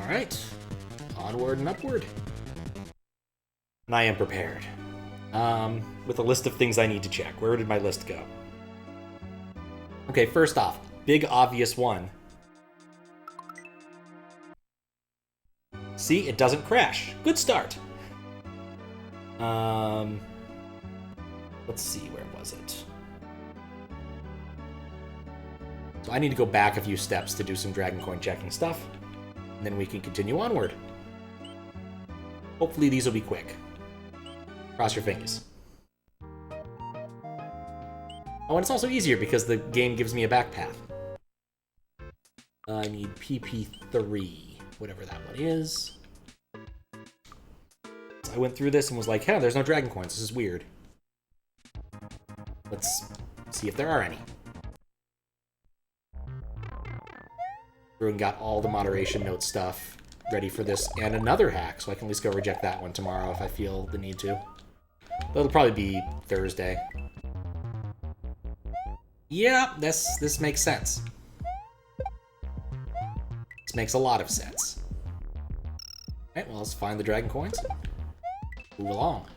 Alright. Onward and upward. And I am prepared. With a list of things I need to check. Where did my list go? Okay, first off, big obvious one. See, it doesn't crash. Good start. Let's see, where was it? So I need to go back a few steps to do some Dragon Coin checking stuff, and then we can continue onward. Hopefully these will be quick. Cross your fingers. Oh, and it's also easier because the game gives me a back path. I need PP3, whatever that one is. So I went through this and was like, hey, there's no Dragon Coins, this is weird. Let's see if there are any. Everyone got all the moderation note stuff ready for this, and another hack, so I can at least go reject that one tomorrow if I feel the need to. That'll probably be Thursday. Yeah, this makes sense. This makes a lot of sense. Alright, well, let's find the Dragon Coins. Move along.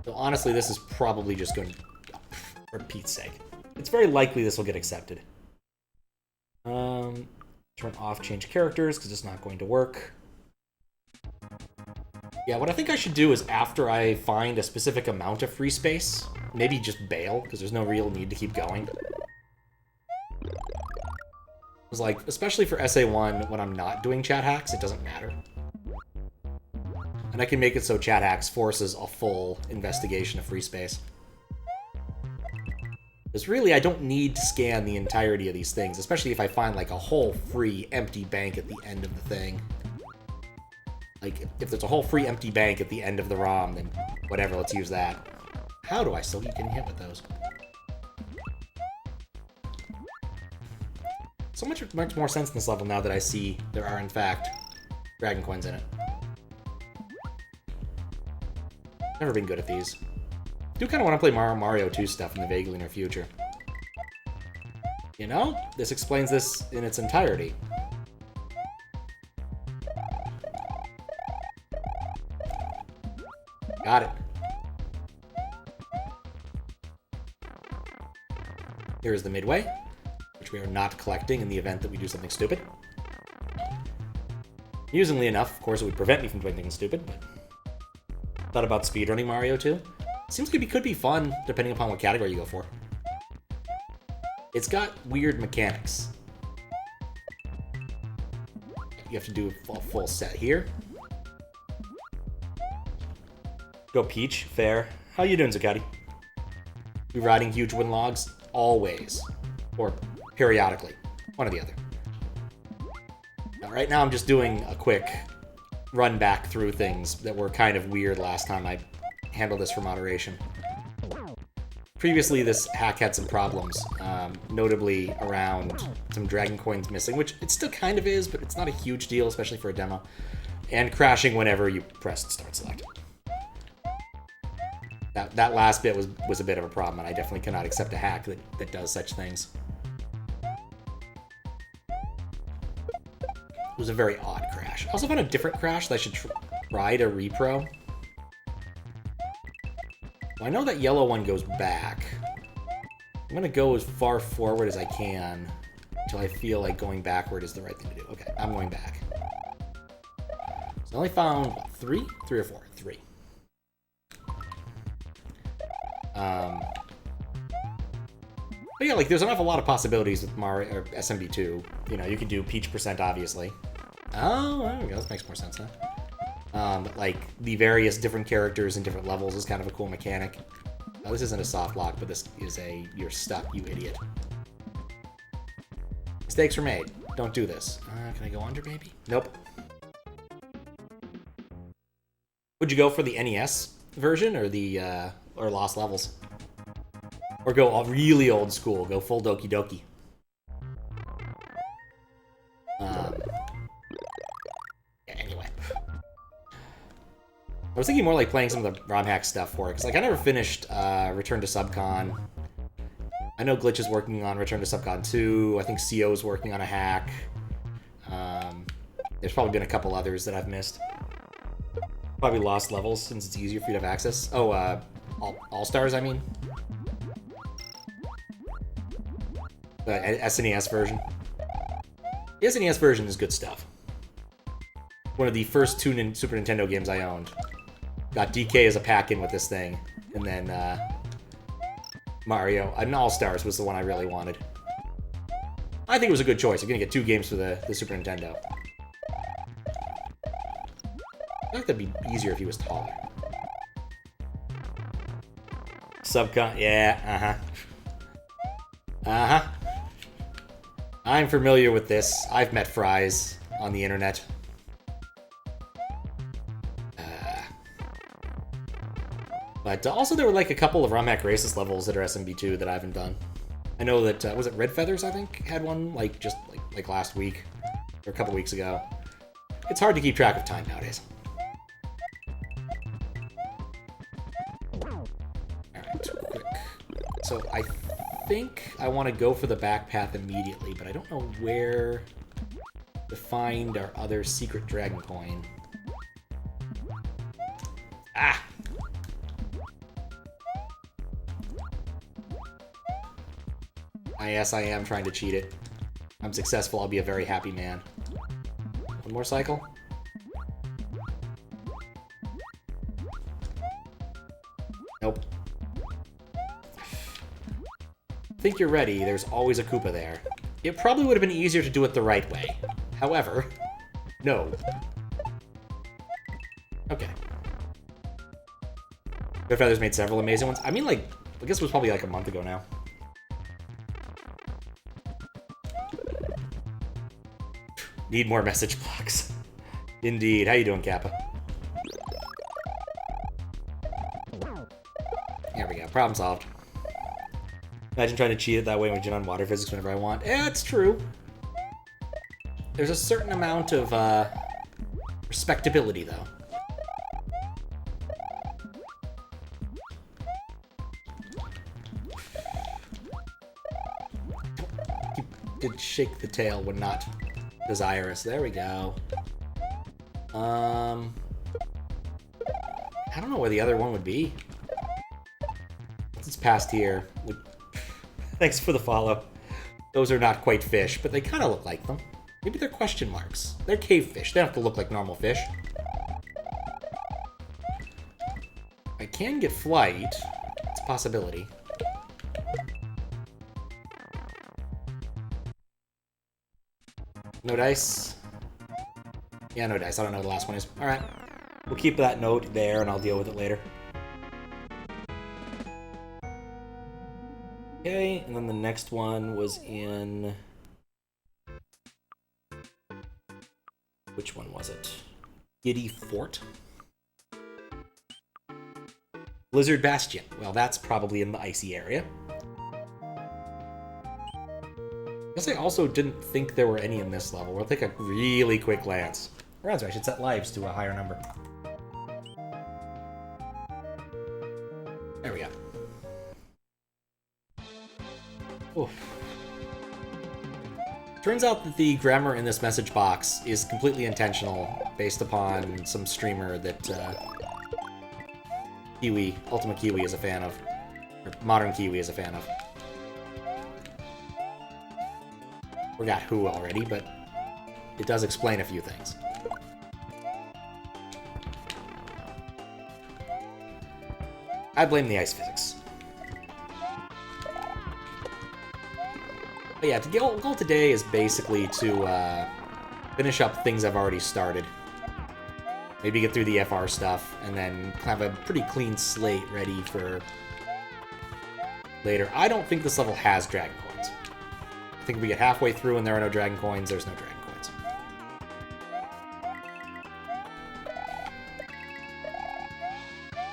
So honestly, this is probably just going to... For Pete's sake. It's very likely this will get accepted. Turn off change characters, because it's not going to work. Yeah, what I think I should do is after I find a specific amount of free space, maybe just bail, because there's no real need to keep going. It's like, especially for SA1, when I'm not doing chat hacks, it doesn't matter. And I can make it so chat hacks forces a full investigation of free space. Because really, I don't need to scan the entirety of these things, especially if I find like a whole free empty bank at the end of the thing. Like, if there's a whole free empty bank at the end of the ROM, then whatever, let's use that. How do I still keep getting hit with those? So much more sense in this level now that I see there are, in fact, Dragon Coins in it. Never been good at these. I do kind of want to play Mario 2 stuff in the vaguely near future. You know, this explains this in its entirety. Got it. Here is the midway, which we are not collecting in the event that we do something stupid. Amusingly enough, of course, it would prevent me from doing anything stupid, but... Thought about speedrunning Mario 2. Seems like it could be fun, depending upon what category you go for. It's got weird mechanics. You have to do a full set here. Go Peach, fair. How you doing, Zuccotti? You riding huge wind logs? Always. Or periodically. One or the other. Now, right now I'm just doing a quick run back through things that were kind of weird last time I handled this for moderation. Previously, this hack had some problems, notably around some Dragon Coins missing, which it still kind of is, but it's not a huge deal, especially for a demo, and crashing whenever you press Start Select. That last bit was a bit of a problem, and I definitely cannot accept a hack that does such things. It was a very odd crash. I also found a different crash that I should try to repro. Well, I know that yellow one goes back. I'm going to go as far forward as I can until I feel like going backward is the right thing to do. Okay, I'm going back. So I only found, what, 3? 3 or 4? 3. But yeah, like, there's an awful lot of possibilities with Mario or SMB2. You know, you could do Peach %, obviously. Oh, there we go. That makes more sense now. But, like, the various different characters and different levels is kind of a cool mechanic. This isn't a soft lock, but this is a you're stuck, you idiot. Mistakes were made. Don't do this. Can I go under, maybe? Nope. Would you go for the NES version or the or Lost Levels? Or go all really old school, go full Doki Doki. Yeah, anyway. I was thinking more like playing some of the ROM hack stuff for it, because like I never finished Return to Subcon. I know Glitch is working on Return to Subcon 2. I think CO is working on a hack. There's probably been a couple others that I've missed. Probably lost levels since it's easier for you to have access. Oh, All-Stars, I mean. The SNES version. The SNES version is good stuff. One of the first two Super Nintendo games I owned. Got DK as a pack-in with this thing. And then, Mario. And All-Stars was the one I really wanted. I think it was a good choice. You're gonna get 2 games for the Super Nintendo. I feel like that'd be easier if he was taller. Subcon, yeah, I'm familiar with this. I've met Fry's on the internet. But also there were like a couple of ROM Hack Racist levels that are SMB2 that I haven't done. I know that, was it Red Feathers, I think, had one, like, just, like last week, or a couple weeks ago. It's hard to keep track of time nowadays. Alright, quick. So, I think I want to go for the back path immediately, but I don't know where to find our other secret dragon coin. Ah! Yes, I am trying to cheat it. I'm successful, I'll be a very happy man. One more cycle? Nope. Think you're ready, there's always a Koopa there. It probably would have been easier to do it the right way. However, no. Okay. Red Feathers made several amazing ones. I mean, like, I guess it was probably like a month ago now. Need more message blocks. Indeed. How you doing, Kappa? There we go. Problem solved. Imagine trying to cheat it that way when you on water physics whenever I want. Eh, it's true. There's a certain amount of, respectability, though. You did shake the tail when not desirous. There we go. I don't know where the other one would be. Once it's past here. Thanks for the follow. Those are not quite fish, but they kind of look like them. Maybe they're question marks. They're cave fish. They don't have to look like normal fish. I can get flight. It's a possibility. No dice? Yeah, no dice. I don't know what the last one is. Alright. We'll keep that note there, and I'll deal with it later. Okay, and then the next one was in... Which one was it? Giddy Fort? Blizzard Bastion. Well, that's probably in the icy area. I guess I also didn't think there were any in this level. We'll take a really quick glance. Or rather, I should set lives to a higher number. There we go. Oof. Turns out that the grammar in this message box is completely intentional, based upon some streamer that Ultima Kiwi is a fan of. Or ModernKiwi is a fan of. Forgot who already, but it does explain a few things. I blame the ice physics. But yeah, the goal today is basically to finish up things I've already started. Maybe get through the FR stuff, and then have a pretty clean slate ready for later. I don't think this level has dragon coins. I think if we get halfway through and there are no dragon coins, there's no dragon coins.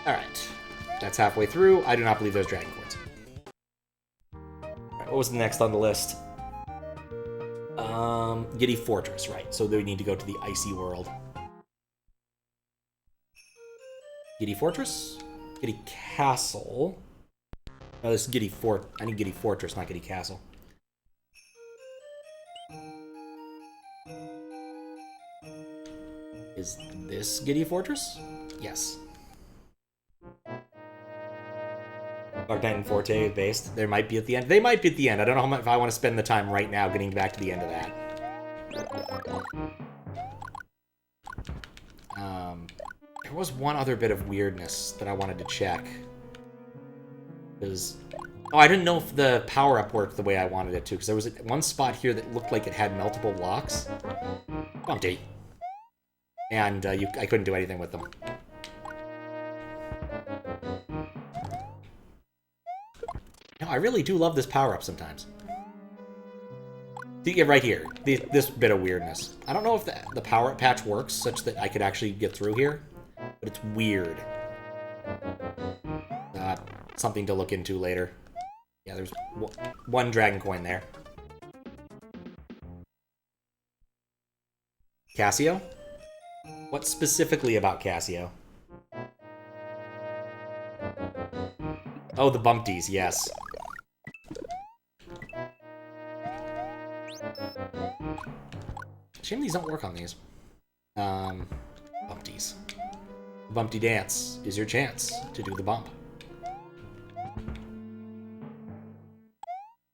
Alright. That's halfway through. I do not believe there's dragon coins. Alright, what was the next on the list? Giddy Fortress, right. So we need to go to the icy world. Giddy Fortress? Giddy Castle. Oh, this is Giddy Fort. I need Giddy Fortress, not Giddy Castle. Is this Giddy Fortress? Yes. Dark Knight and Forte based. There might be at the end. They might be at the end. I don't know how much, if I want to spend the time right now getting back to the end of that. There was one other bit of weirdness that I wanted to check. Because... Oh, I didn't know if the power-up worked the way I wanted it to, because there was one spot here that looked like it had multiple blocks. Bumpty. And I couldn't do anything with them. No, I really do love this power-up sometimes. Yeah, right here. This bit of weirdness. I don't know if the power-up patch works such that I could actually get through here, but it's weird. Something to look into later. Yeah, there's one dragon coin there. Cassio? What specifically about Cassio? Oh, the bumpties, yes. Shame these don't work on these. Bumpties. Bumpty dance is your chance to do the bump.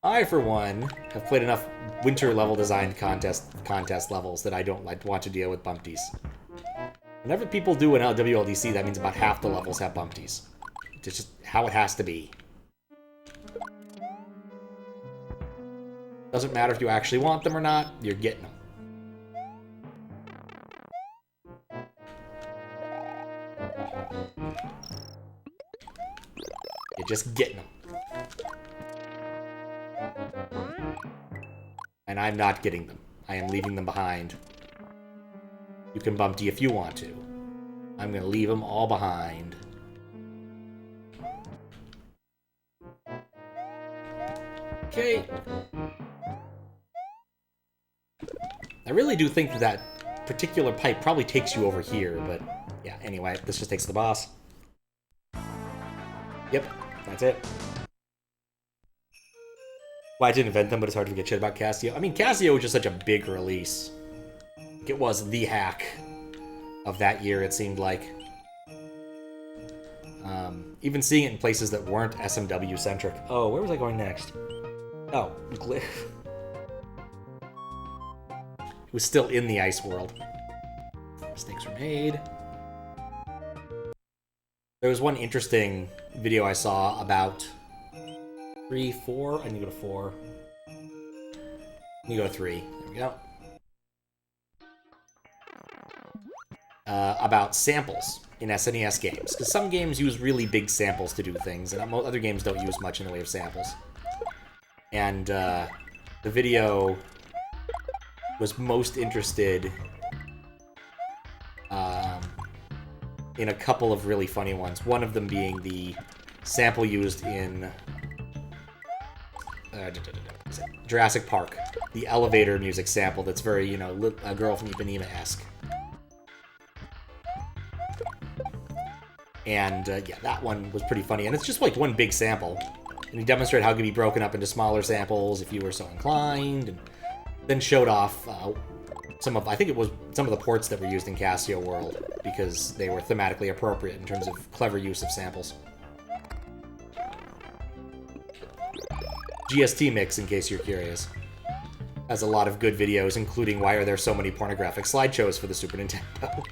I, for one, have played enough winter level designed contest levels that I don't want to deal with bumpties. Whenever people do an WLDC, that means about half the levels have bumpties. It's just how it has to be. Doesn't matter if you actually want them or not, you're getting them. You're just getting them. And I'm not getting them. I am leaving them behind. You can bumpty if you want to. I'm gonna leave them all behind. Okay. I really do think that particular pipe probably takes you over here, but yeah, anyway, this just takes the boss. Yep, that's it. Well, I didn't invent them, but it's hard to get shit about Cassio. I mean, Cassio was just such a big release. It was the hack of that year, it seemed like. Even seeing it in places that weren't SMW-centric. Oh, where was I going next? Oh, it was still in the ice world. Mistakes were made. There was one interesting video I saw about 3, 4. I need to go to 4. I need to go to 3. There we go. About samples in SNES games. Because some games use really big samples to do things, and other games don't use much in the way of samples. And the video was most interested in a couple of really funny ones. One of them being the sample used in Jurassic Park. The elevator music sample that's very, you know, a Girl from Ipanema-esque. And, yeah, that one was pretty funny. And it's just, like, one big sample. And he demonstrated how it could be broken up into smaller samples if you were so inclined. And then showed off I think it was some of the ports that were used in Cassio World, because they were thematically appropriate in terms of clever use of samples. GST Mix, in case you're curious, has a lot of good videos, including why are there so many pornographic slideshows for the Super Nintendo,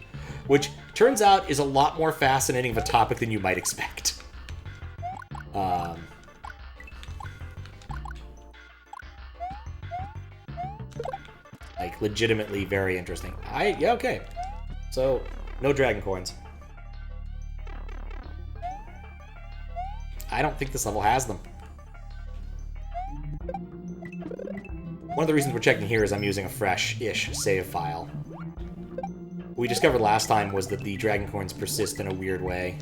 which turns out is a lot more fascinating of a topic than you might expect. Like, legitimately very interesting. Yeah, okay. So, no dragon coins. I don't think this level has them. One of the reasons we're checking here is I'm using a fresh-ish save file. What we discovered last time was that the dragon coins persist in a weird way.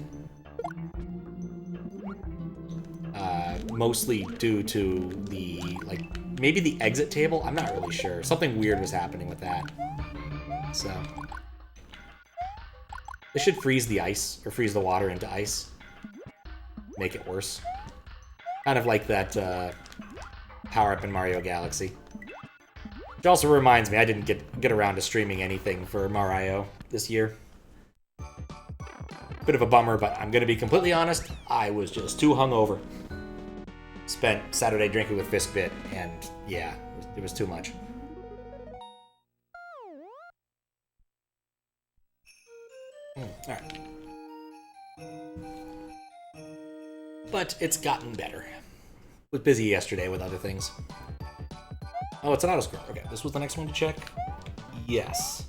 Mostly due to the, like, maybe the exit table? I'm not really sure. Something weird was happening with that. So. This should freeze the ice, or freeze the water into ice. Make it worse. Kind of like that power-up in Mario Galaxy. Which also reminds me, I didn't get around to streaming anything for Mario this year. Bit of a bummer, but I'm going to be completely honest, I was just too hungover. Spent Saturday drinking with Fistbit, and yeah, it was too much. Alright. But it's gotten better. Was busy yesterday with other things. Oh, it's an auto-scroll. Okay, this was the next one to check? Yes.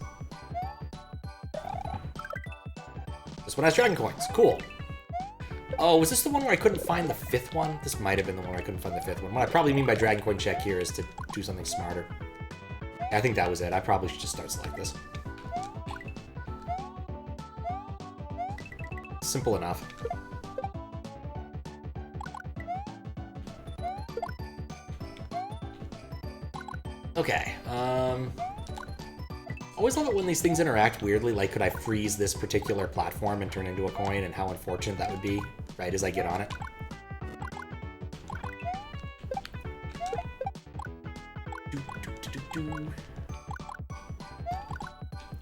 This one has Dragon Coins. Cool. Oh, was this the one where I couldn't find the fifth one? This might have been the one where I couldn't find the fifth one. What I probably mean by Dragon Coin check here is to do something smarter. I think that was it. I probably should just start like this. Simple enough. Okay, always love it when these things interact weirdly, like could I freeze this particular platform and turn into a coin, and how unfortunate that would be right as I get on it.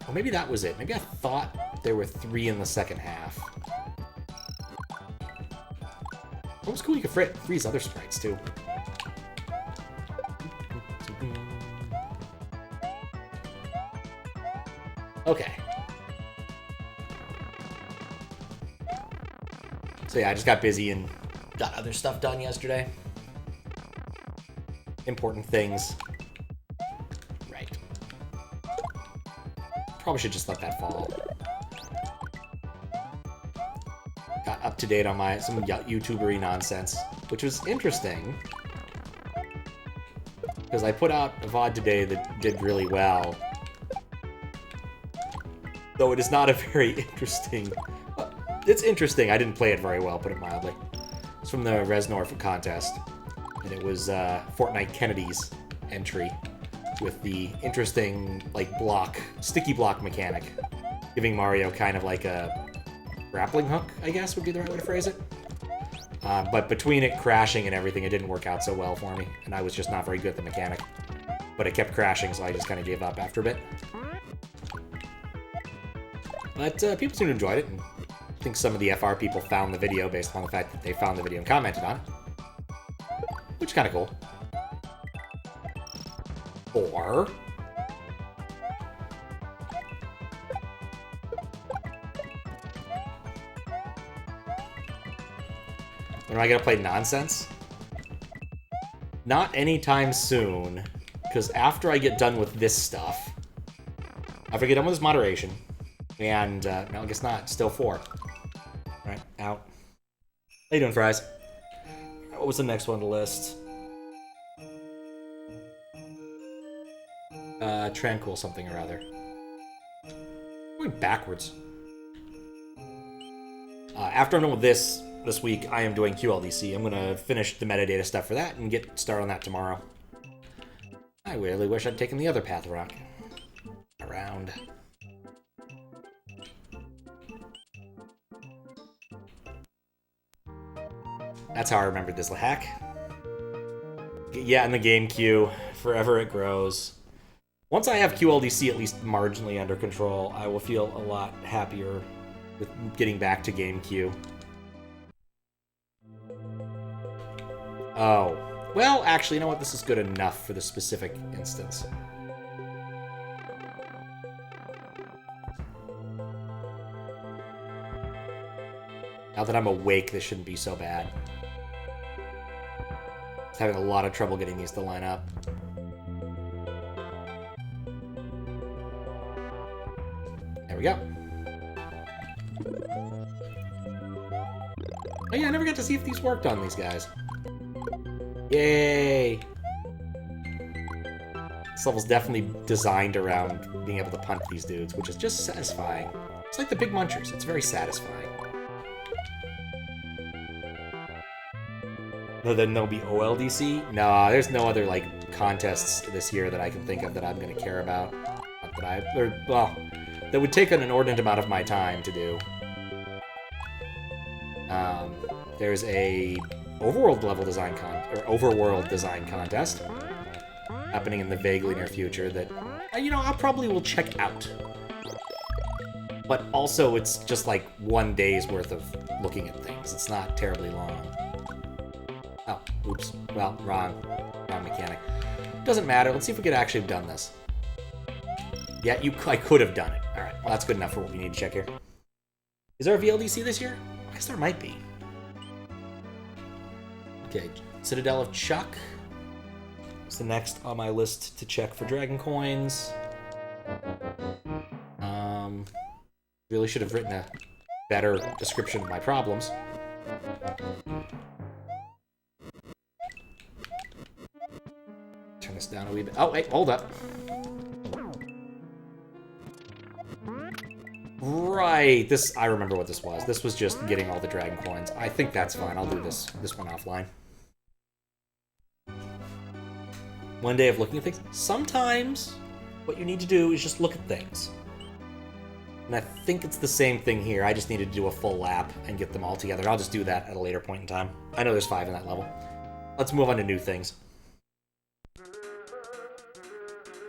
Oh, maybe that was it. Maybe I thought there were 3 in the second half. It was cool you could freeze other sprites, too. Okay. So yeah, I just got busy and got other stuff done yesterday. Important things. Right. Probably should just let that fall. Got up to date on some YouTubery nonsense, which was interesting. Because I put out a VOD today that did really well. Though it is not a very interesting... It's interesting. I didn't play it very well, put it mildly. It's from the Resevoir contest. And it was Fortnite Kennedy's entry with the interesting, like, sticky block mechanic. Giving Mario kind of like a grappling hook, I guess would be the right way to phrase it. But between it crashing and everything, it didn't work out so well for me. And I was just not very good at the mechanic. But it kept crashing, so I just kind of gave up after a bit. But people seem to have enjoyed it, and I think some of the FR people found the video based on the fact that they found the video and commented on it. Which is kind of cool. Or... when am I going to play nonsense? Not anytime soon, because after I get done with this stuff, after I get done with this moderation, and, no, I guess not. Still 4. Alright, out. How you doing, Fries? What was the next one on the list? Tranquil something or other. Going backwards. After I'm done with this week, I am doing QLDC. I'm gonna finish the metadata stuff for that and get started on that tomorrow. I really wish I'd taken the other path around. That's how I remembered this hack. Yeah, in the game queue, forever it grows. Once I have QLDC at least marginally under control, I will feel a lot happier with getting back to game queue. Oh. Well, actually, you know what? This is good enough for the specific instance. Now that I'm awake, this shouldn't be so bad. Just having a lot of trouble getting these to line up. There we go. Oh yeah, I never got to see if these worked on these guys. Yay! This level's definitely designed around being able to punt these dudes, which is just satisfying. It's like the big munchers. It's very satisfying. No, then there'll be OLDC? No, there's no other, like, contests this year that I can think of that I'm going to care about. Not that well, that would take an inordinate amount of my time to do. There's a overworld level design overworld design contest happening in the vaguely near future that, you know, I probably will check out. But also, it's just like 1 day's worth of looking at things. It's not terribly long. Oh, oops. Well, wrong mechanic. Doesn't matter. Let's see if we could actually have done this. Yeah, I could have done it. All right. Well, that's good enough for what we need to check here. Is there a VLDC this year? I guess there might be. Okay, Citadel of Chuck. It's the next on my list to check for Dragon Coins. Really should have written a better description of my problems. Turn this down a wee bit. Oh, wait, hold up. Right, I remember what this was. This was just getting all the Dragon Coins. I think that's fine. I'll do this one offline. 1 day of looking at things. Sometimes what you need to do is just look at things. And I think it's the same thing here. I just needed to do a full lap and get them all together. I'll just do that at a later point in time. I know there's 5 in that level. Let's move on to new things.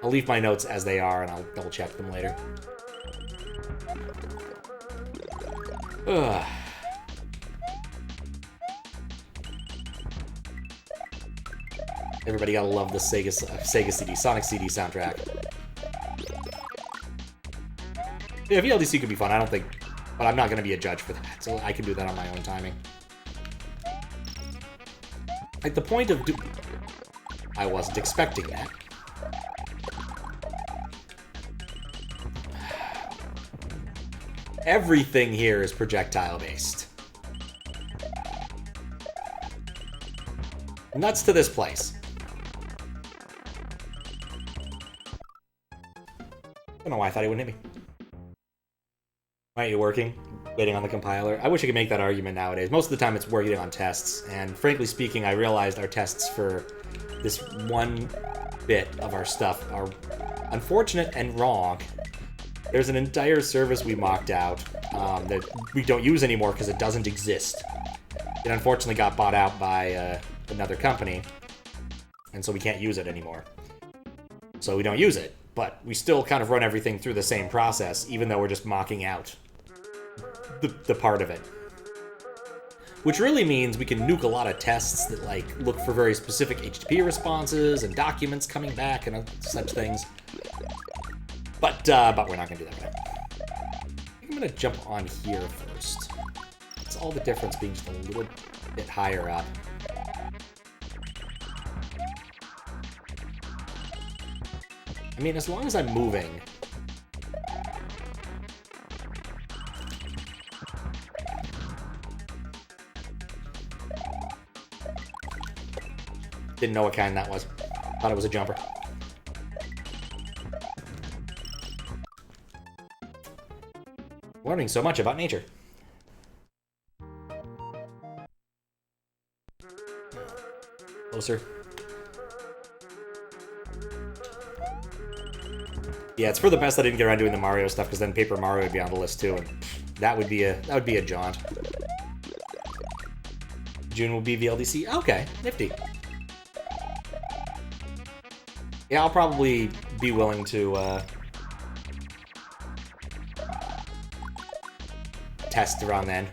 I'll leave my notes as they are, and I'll double check them later. Ugh. Everybody gotta love the Sega CD, Sonic CD soundtrack. Yeah, VLDC could be fun, I don't think... But I'm not gonna be a judge for that, so I can do that on my own timing. Like, the point of I wasn't expecting that. Everything here is projectile-based. Nuts to this place. I don't know why I thought he wouldn't hit me. Why aren't you working? Waiting on the compiler? I wish I could make that argument nowadays. Most of the time it's working on tests, and frankly speaking, I realized our tests for this one bit of our stuff are unfortunate and wrong. There's an entire service we mocked out that we don't use anymore because it doesn't exist. It unfortunately got bought out by another company, and so we can't use it anymore. So we don't use it, but we still kind of run everything through the same process, even though we're just mocking out the part of it. Which really means we can nuke a lot of tests that, like, look for very specific HTTP responses and documents coming back and such things. But we're not going to do that right now. I think I'm going to jump on here first. It's all the difference being just a little bit higher up. I mean, as long as I'm moving... Didn't know what kind that was. Thought it was a jumper. Learning so much about nature. Closer. Yeah, it's for the best I didn't get around doing the Mario stuff, because then Paper Mario would be on the list too, and that would be a jaunt. June will be VLDC. Okay, nifty. Yeah, I'll probably be willing to test around then.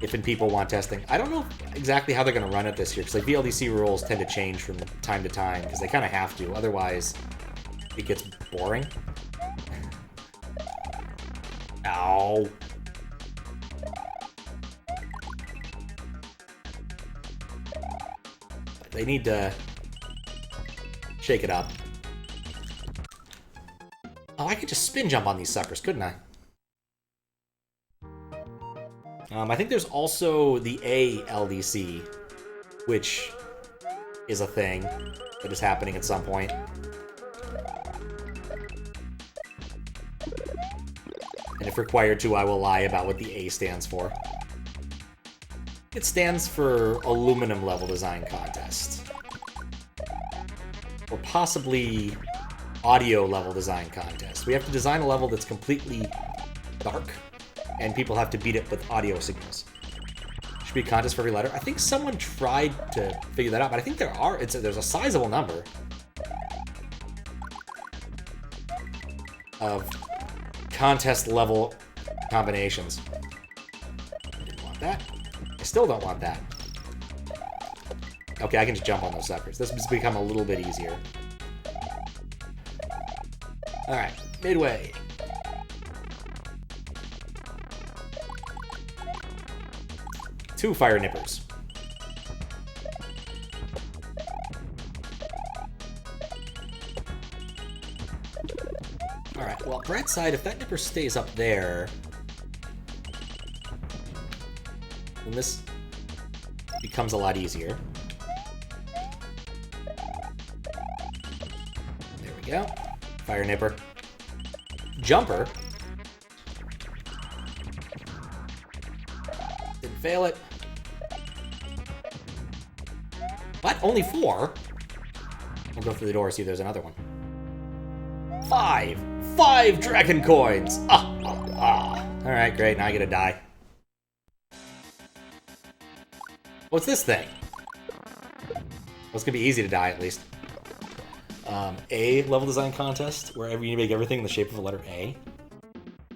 If people want testing. I don't know exactly how they're going to run it this year, because like VLDC rules tend to change from time to time, because they kind of have to. Otherwise, it gets boring. Ow. They need to shake it up. Oh, I could just spin jump on these suckers, couldn't I? I think there's also the ALDC, which is a thing that is happening at some point. And if required to, I will lie about what the A stands for. It stands for Aluminum Level Design Contest. Or possibly Audio Level Design Contest. We have to design a level that's completely dark, and people have to beat it with audio signals. Should be a contest for every letter. I think someone tried to figure that out, but I think there's a sizable number of contest level combinations. I didn't want that. I still don't want that. Okay, I can just jump on those suckers. This has become a little bit easier. Alright, midway. Two fire nippers. Alright, well, bright side, if that nipper stays up there, then this becomes a lot easier. There we go. Fire nipper. Jumper. Didn't fail it. What? Only 4? I'll go through the door and see if there's another one. 5! 5 dragon coins! Alright, great. Now I get to die. What's this thing? Well, it's gonna be easy to die, at least. A level design contest, where you make everything in the shape of a letter A.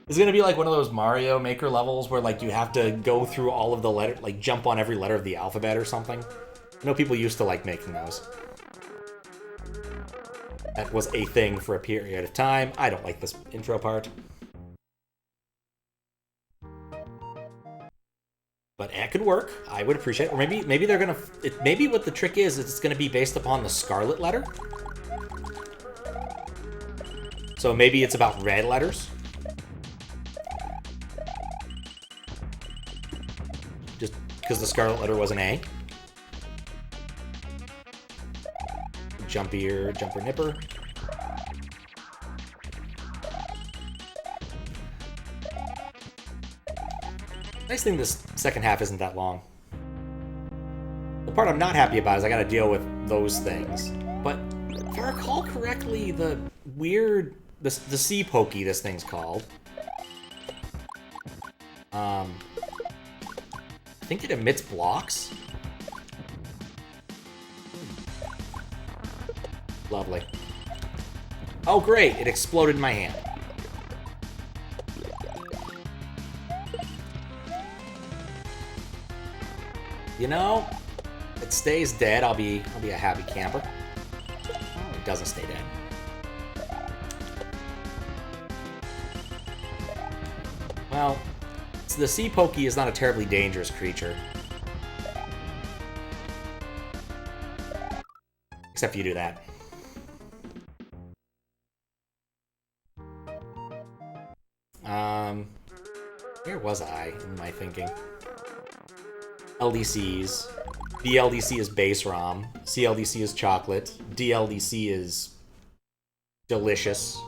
It's gonna be like one of those Mario Maker levels where, like, you have to go through all of the letters, like, jump on every letter of the alphabet or something. I know people used to like making those. That was a thing for a period of time. I don't like this intro part. But it could work. I would appreciate it. Or maybe they're gonna... maybe what the trick is it's gonna be based upon the scarlet letter. So maybe it's about red letters. Just because the scarlet letter was an A. Jumper nipper. Nice thing this second half isn't that long. The part I'm not happy about is I gotta deal with those things. But if I recall correctly, the weird... the sea pokey this thing's called. I think it emits blocks. Lovely. Oh, great! It exploded in my hand. You know, if it stays dead, I'll be a happy camper. Oh, it doesn't stay dead. Well, so the sea pokey is not a terribly dangerous creature. Except if you do that. Where was I in my thinking? LDCs. BLDC is base ROM. CLDC is chocolate. DLDC is delicious.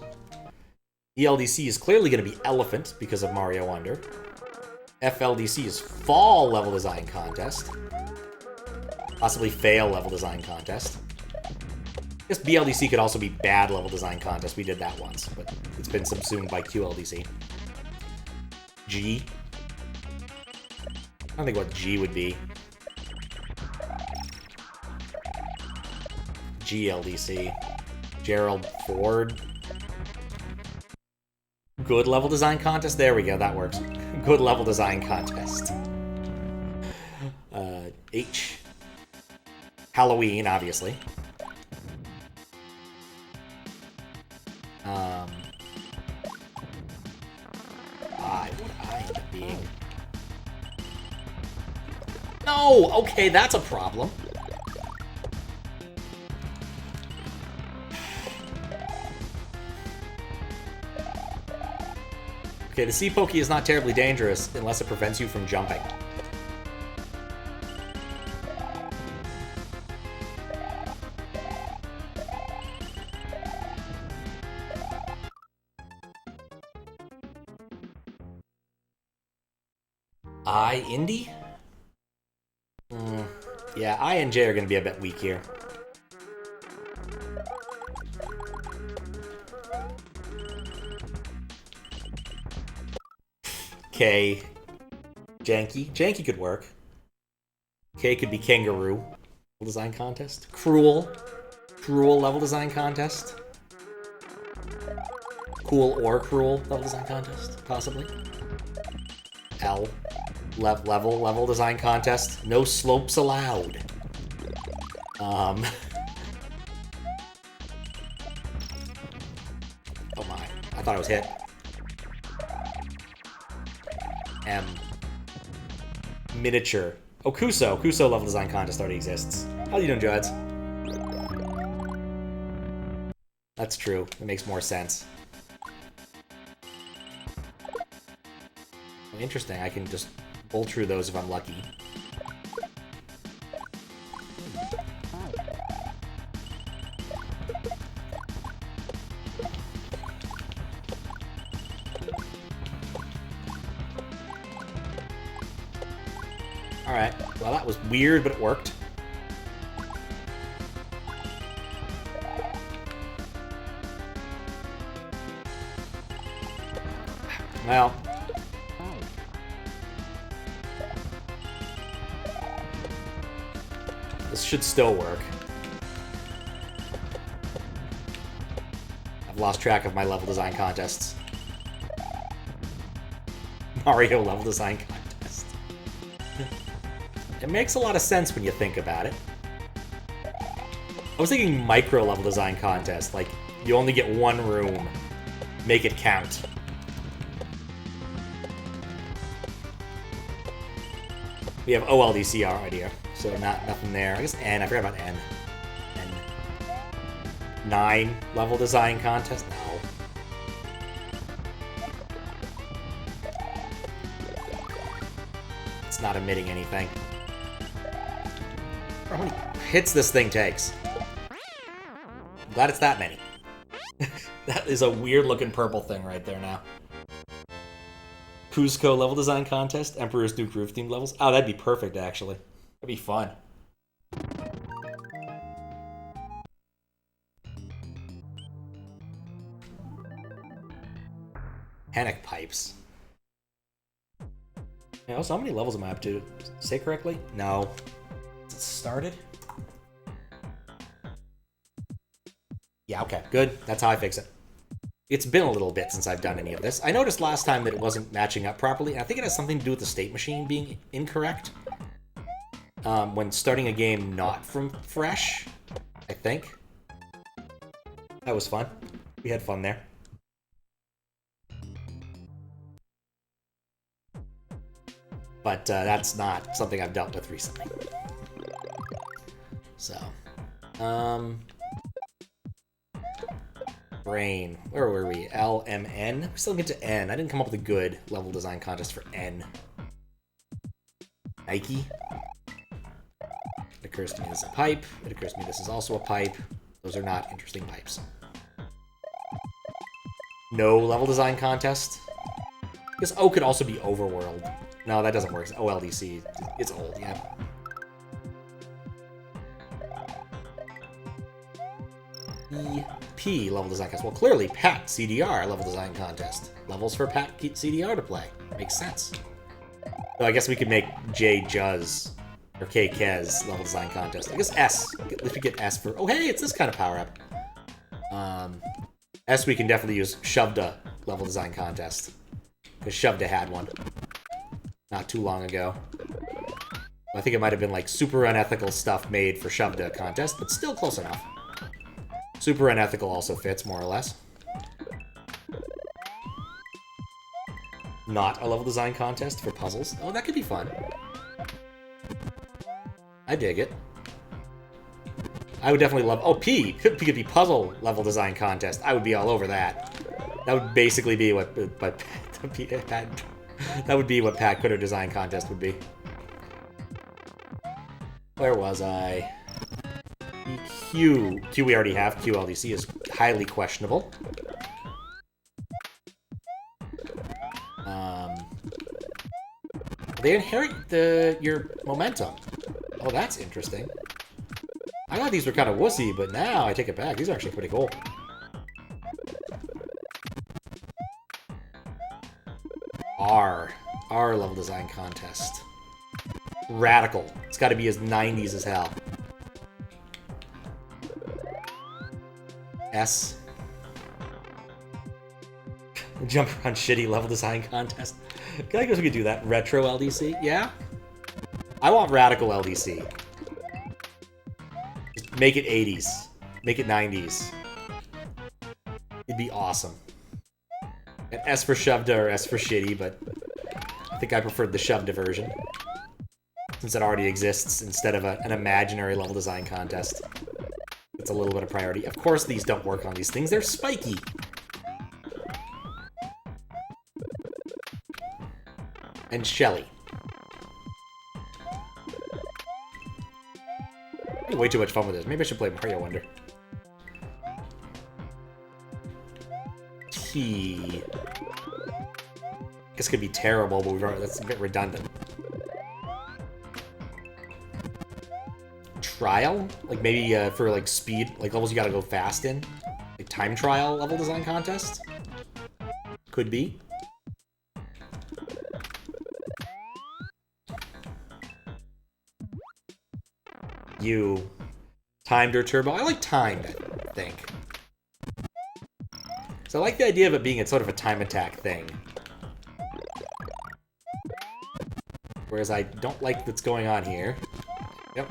ELDC is clearly going to be elephant because of Mario Wonder. FLDC is fall level design contest. Possibly fail level design contest. I guess BLDC could also be bad level design contest. We did that once, but it's been subsumed by QLDC. G. I don't think what G would be. GLDC. Gerald Ford. Good level design contest? There we go, that works. Good level design contest. H. Halloween, obviously. What would I end up being? No! Okay, that's a problem. Okay, the sea pokey is not terribly dangerous unless it prevents you from jumping. I, Indy? Yeah, I and J are going to be a bit weak here. K. Janky. Janky could work. K could be kangaroo. Level design contest. Cruel. Cruel level design contest. Cool or cruel level design contest, possibly. L. Level design contest. No slopes allowed. Oh my. I thought I was hit. M. Miniature. Oh, Kuso. Kuso level design contest already exists. How you doing, Joads? That's true. It makes more sense. Well, interesting. I can just bowl through those if I'm lucky. Alright. Well, that was weird, but it worked. Well. This should still work. I've lost track of my level design contests. Mario level design contest. It makes a lot of sense when you think about it. I was thinking micro level design contest, like you only get one room, make it count. We have OLDC already here, so nothing there. I guess N, I forgot about N. N. 9 level design contest? No. It's not emitting anything. How many hits this thing takes? I'm glad it's that many. That is a weird looking purple thing right there now. Cusco level design contest, Emperor's New Groove theme levels. Oh, that'd be perfect, actually. That'd be fun. Panic pipes. Yeah, also, how many levels am I up to? Say correctly? No. Is it started? Yeah, okay, good. That's how I fix it. It's been a little bit since I've done any of this. I noticed last time that it wasn't matching up properly, and I think it has something to do with the state machine being incorrect. When starting a game not from fresh, I think. That was fun. We had fun there. But that's not something I've dealt with recently. So, Brain. Where were we? L, M, N? We still get to N. I didn't come up with a good level design contest for N. Nike. It occurs to me this is a pipe. It occurs to me this is also a pipe. Those are not interesting pipes. No level design contest. This O could also be Overworld. No, that doesn't work. It's OLDC. It's old, yeah. EP level design contest. Well, clearly Pat CDR level design contest. Levels for Pat CDR to play. Makes sense. So I guess we could make J Juz or K Kez level design contest. I guess S. If we get S for... Oh, hey, it's this kind of power-up. S we can definitely use Shovda level design contest. Because Shovda had one. Not too long ago. I think it might have been like super unethical stuff made for Shovda contest, but still close enough. Super unethical also fits, more or less. Not a level design contest for puzzles. Oh, that could be fun. I dig it. I would definitely love... Oh, P! Could be puzzle level design contest. I would be all over that. That would basically be what that would be what Pat Cutter design contest would be. Where was I? Q. Q we already have. QLDC is highly questionable. They inherit your momentum. Oh, that's interesting. I thought these were kind of wussy, but now I take it back. These are actually pretty cool. R level design contest. Radical. It's got to be as 90s as hell. S. Jump around shitty level design contest. I guess we could do that. Retro LDC? Yeah? I want radical LDC. Just make it 80s. Make it 90s. It'd be awesome. And S for Shovda or S for Shitty, but I think I preferred the Shovda version. Since it already exists instead of an imaginary level design contest. It's a little bit of priority. Of course these don't work on these things. They're spiky. And Shelly. I'm having way too much fun with this. Maybe I should play Mario Wonder. T. This could be terrible, but that's a bit redundant. Trial? Like maybe for like speed, like levels you gotta go fast in? Like time trial level design contest? Could be. You. Timed or turbo? I like timed, I think. So I like the idea of it being sort of a time attack thing. Whereas I don't like what's going on here. Yep.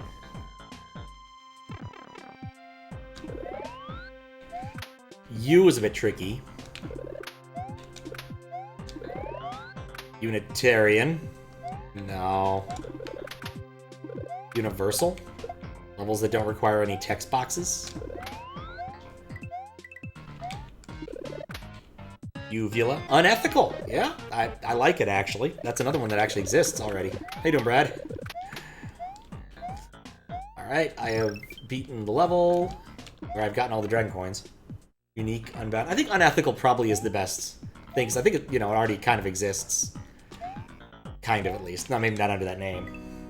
U is a bit tricky. Unitarian. No. Universal. Levels that don't require any text boxes. Uvula. Unethical. Yeah, I like it, actually. That's another one that actually exists already. How you doing, Brad? Alright, I have beaten the level where I've gotten all the dragon coins. Unique, unbound. I think unethical probably is the best thing, because I think it, you know, it already kind of exists. Kind of, at least. Not, maybe not under that name.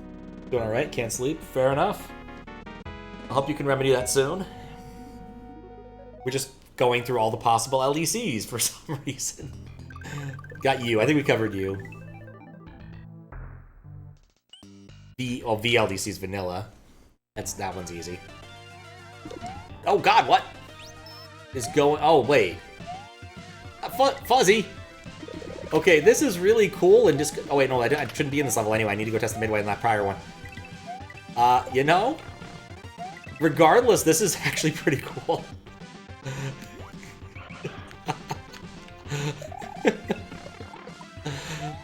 Doing alright? Can't sleep? Fair enough. I hope you can remedy that soon. We're just going through all the possible LDCs for some reason. Got you. I think we covered you. VLDC is vanilla. That one's easy. Oh god, what? Is going... Oh, wait. Fuzzy! Okay, this is really cool and just... Oh, wait, no, I shouldn't be in this level anyway. I need to go test the midway in that prior one. You know? Regardless, this is actually pretty cool.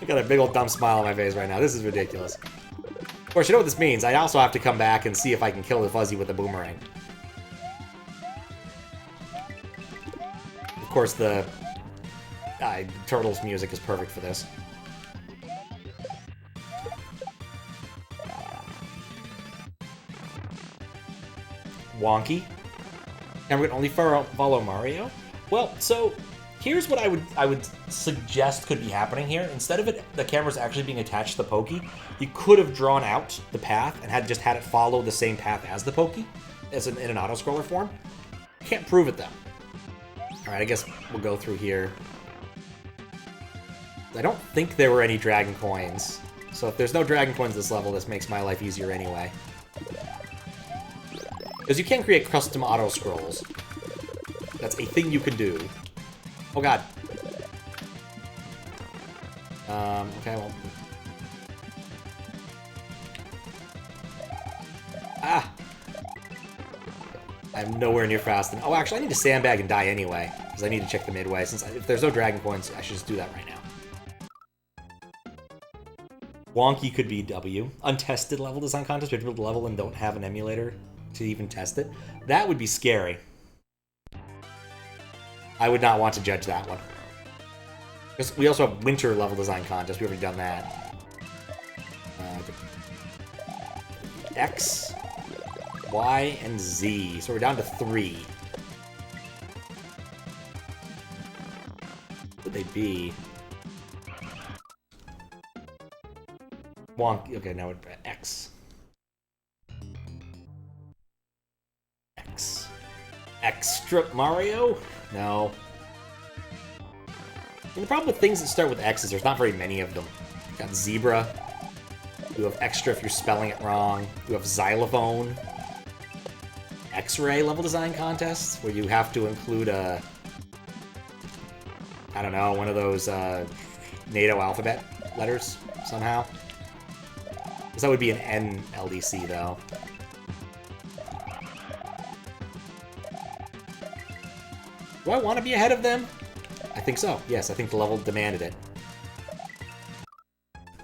I got a big old dumb smile on my face right now. This is ridiculous. Of course, you know what this means. I also have to come back and see if I can kill the Fuzzy with a boomerang. Of course, the Turtles music is perfect for this. Wonky. And we can only follow Mario? Well, so here's what I would suggest could be happening here. Instead of the camera's actually being attached to the Pokey, you could have drawn out the path and just had it follow the same path as the Pokey, in an auto-scroller form. Can't prove it, though. Alright, I guess we'll go through here. I don't think there were any Dragon Coins. So if there's no Dragon Coins this level, this makes my life easier anyway. Because you can create custom auto-scrolls. That's a thing you can do. Oh god. Okay, well... Ah! I'm nowhere near fast enough. Oh, actually, I need to sandbag and die anyway. Because I need to check the midway. Since if there's no Dragon Coins, I should just do that right now. Wonky could be W. Untested level design contest. We have to build a level and don't have an emulator to even test it. That would be scary. I would not want to judge that one. Because we also have winter level design contest. We've already done that. X, Y, and Z. So we're down to 3. What would they be? Wonky. Okay, now we're at X. X. Extra Mario? No. And the problem with things that start with X is there's not very many of them. Got Zebra. You have extra if you're spelling it wrong. You have xylophone. X-ray level design contests, where you have to include a... I don't know, one of those NATO alphabet letters, somehow. Because that would be an N LDC, though. Do I want to be ahead of them? I think so. Yes, I think the level demanded it.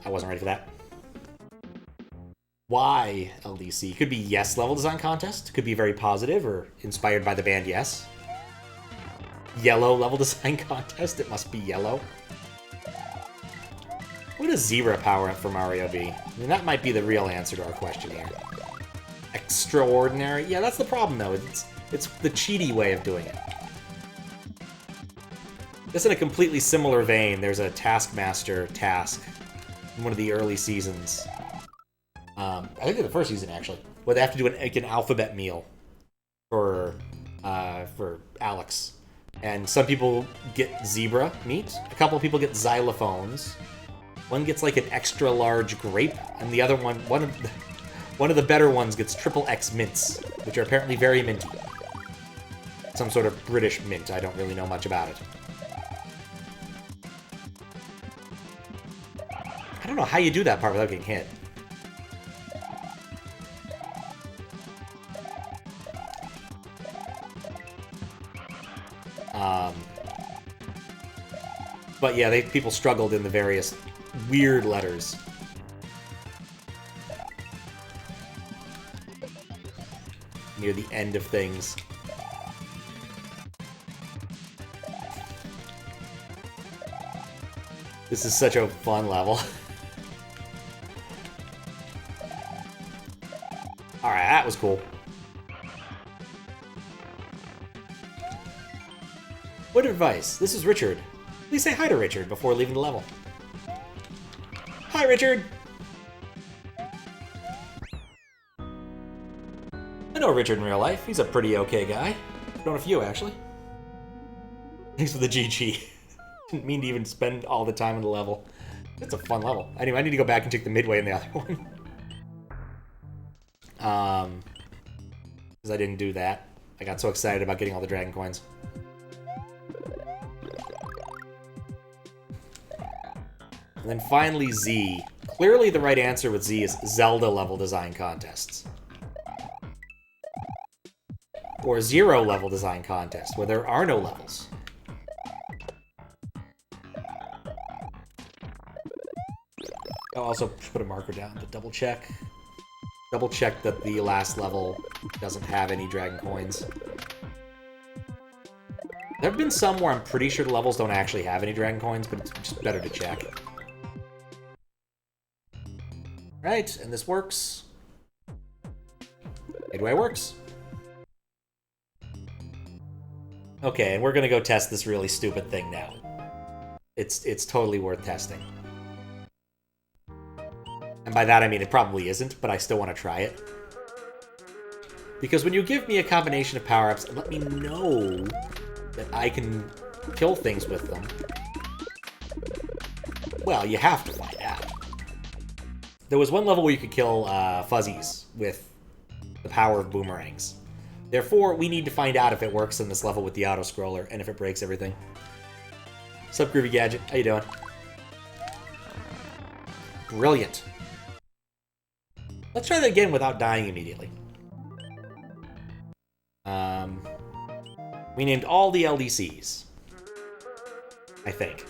I wasn't ready for that. Y LDC. Could be Yes level design contest. Could be very positive or inspired by the band Yes. Yellow level design contest. It must be yellow. What would a zebra power-up for Mario be? I mean, that might be the real answer to our question here. Extraordinary? Yeah, that's the problem, though. It's the cheaty way of doing it. Just in a completely similar vein, there's a Taskmaster task in one of the early seasons. I think in the first season, actually, where they have to do an alphabet meal for Alex. And some people get zebra meat, a couple of people get xylophones, one gets like an extra large grape, and the other one of the better ones gets triple X mints, which are apparently very minty. Some sort of British mint, I don't really know much about it. I don't know how you do that part without getting hit. But yeah, people struggled in the various weird letters. Near the end of things. This is such a fun level. Alright, that was cool. What advice? This is Richard. Please say hi to Richard before leaving the level. Hi, Richard! I know Richard in real life. He's a pretty okay guy. I've known a few, actually. Thanks for the GG. Didn't mean to even spend all the time on the level. It's a fun level. Anyway, I need to go back and check the midway in the other one. Because I didn't do that. I got so excited about getting all the dragon coins. And then finally Z. Clearly the right answer with Z is Zelda level design contests. Or 0 level design contests, where there are no levels. I'll also put a marker down to double check. Double check that the last level doesn't have any dragon coins. There have been some where I'm pretty sure the levels don't actually have any dragon coins, but it's just better to check. Right, and this works. Midway works. Okay, and we're gonna go test this really stupid thing now. It's totally worth testing. And by that I mean it probably isn't, but I still want to try it. Because when you give me a combination of power-ups and let me know that I can kill things with them, well, you have to find out. There was one level where you could kill fuzzies with the power of boomerangs. Therefore, we need to find out if it works in this level with the auto-scroller and if it breaks everything. What's up, Groovy Gadget? How you doing? Brilliant. Let's try that again without dying immediately. We named all the LDCs. I think.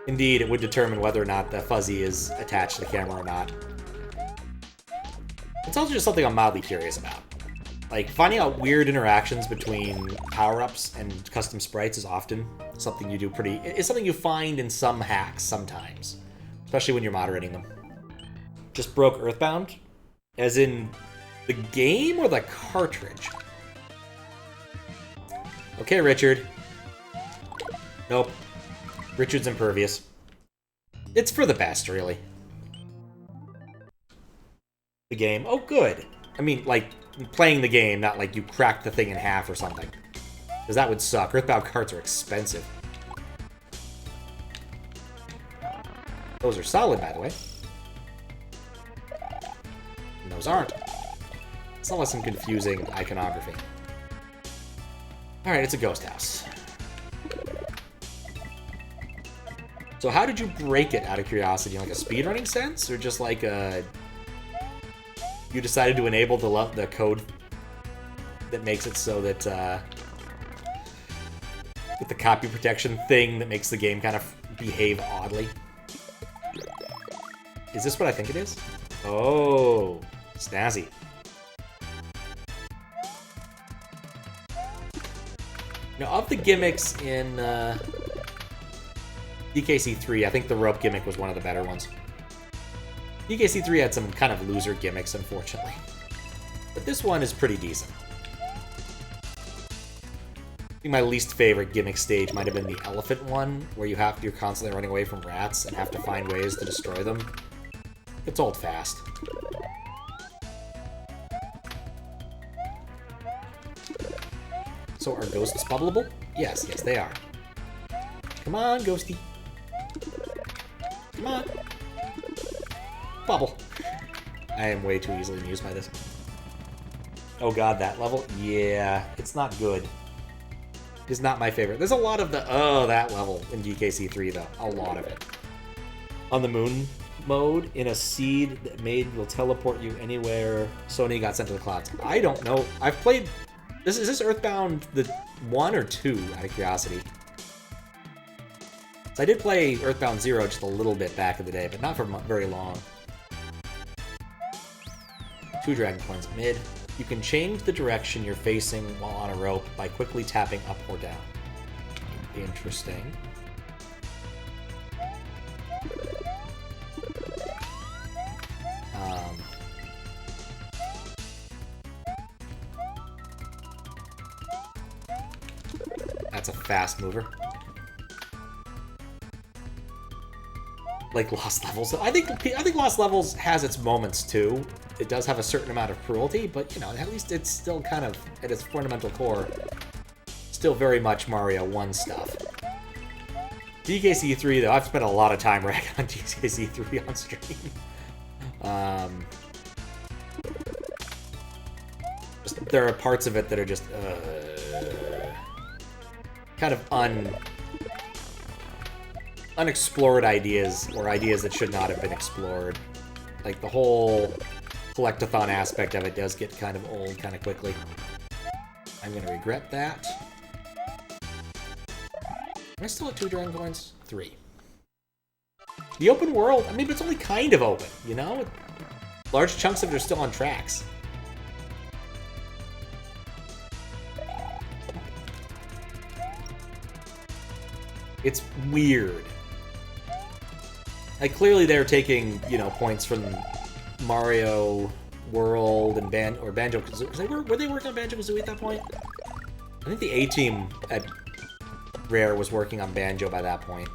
Indeed, it would determine whether or not the fuzzy is attached to the camera or not. It's also just something I'm mildly curious about. Like, finding out weird interactions between power-ups and custom sprites is often something you do it's something you find in some hacks sometimes. Especially when you're moderating them. Just broke Earthbound? As in the game or the cartridge? Okay, Richard. Nope. Richard's impervious. It's for the best, really. The game. Oh, good. I mean, like, playing the game, not like you cracked the thing in half or something. Because that would suck. Earthbound carts are expensive. Those are solid, by the way. those aren't. It's not some confusing iconography. Alright, it's a ghost house. So how did you break it, out of curiosity? Like a speedrunning sense? Or just like a... You decided to enable the code that makes it so that, with the copy protection thing that makes the game kind of behave oddly? Is this what I think it is? Oh, snazzy. Now, of the gimmicks in DKC3, I think the rope gimmick was one of the better ones. DKC3 had some kind of loser gimmicks, unfortunately. But this one is pretty decent. I think my least favorite gimmick stage might have been the elephant one, where you're constantly running away from rats and have to find ways to destroy them. It's old fast. So are ghosts bubbleable? Yes, yes they are. Come on, ghosty. Come on. Bubble. I am way too easily amused by this. Oh god, that level? Yeah, it's not good. It's not my favorite. There's a lot of the, that level in DKC3, though. A lot of it. On the moon mode, in a seed that will teleport you anywhere Sony got sent to the clouds. I don't know. I've played... Is this Earthbound the 1 or 2, out of curiosity? So I did play Earthbound 0 just a little bit back in the day, but not for very long. 2 Dragon Coins mid. You can change the direction you're facing while on a rope by quickly tapping up or down. Interesting. That's a fast mover. Like Lost Levels. I think Lost Levels has its moments too. It does have a certain amount of cruelty, but you know, at least it's still kind of, at its fundamental core, still very much Mario 1 stuff. DKC3 though, I've spent a lot of time ragging on DKC3 on stream. There are parts of it that are just kind of unexplored ideas, or ideas that should not have been explored. Like the whole collectathon aspect of it does get kind of old kind of quickly. I'm gonna regret that. Am I still at 2 Dragon Coins? 3. The open world, I mean, it's only kind of open, you know? Large chunks of it are still on tracks. It's weird. Like, clearly they're taking, you know, points from Mario World and Banjo-Kazooie. Were they working on Banjo-Kazooie at that point? I think the A-Team at Rare was working on Banjo by that point.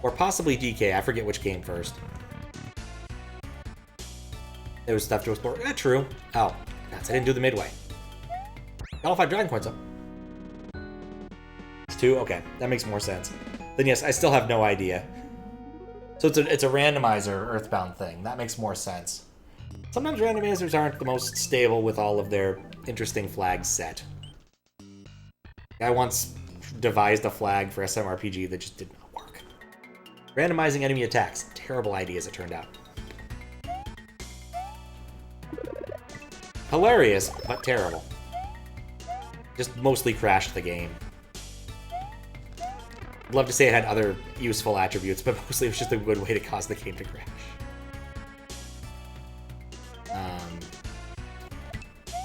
Or possibly DK, I forget which came first. There was stuff to explore. Yeah, true. Oh, nuts, I didn't do the midway. Got all 5 Dragon Coins up. It's 2? Okay, that makes more sense. Then yes, I still have no idea. So it's a randomizer Earthbound thing. That makes more sense. Sometimes randomizers aren't the most stable with all of their interesting flags set. I once devised a flag for SMRPG that just did not work. Randomizing enemy attacks. Terrible idea as it turned out. Hilarious, but terrible. Just mostly crashed the game. I'd love to say it had other useful attributes, but mostly it was just a good way to cause the game to crash.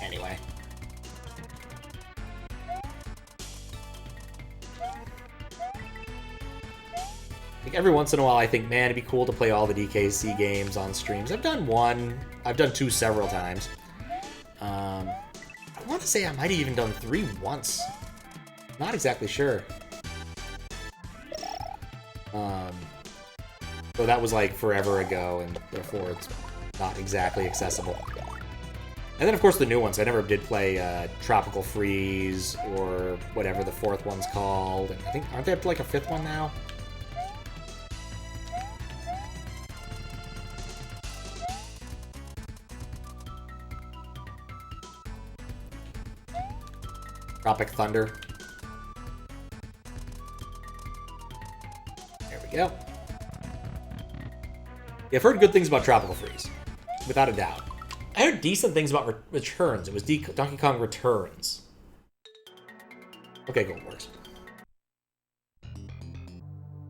Anyway. Like every once in a while I think, man, it'd be cool to play all the DKC games on streams. I've done 1. I've done 2 several times. I want to say I might have even done 3 once. Not exactly sure. So that was like forever ago, and therefore it's not exactly accessible. And then of course the new ones. I never did play Tropical Freeze or whatever the 4th one's called. And I think, aren't they up to like a 5th one now? Tropic Thunder. There we go. Yeah, I've heard good things about Tropical Freeze. Without a doubt. I heard decent things about Returns. It was Donkey Kong Returns. Okay, Gold works.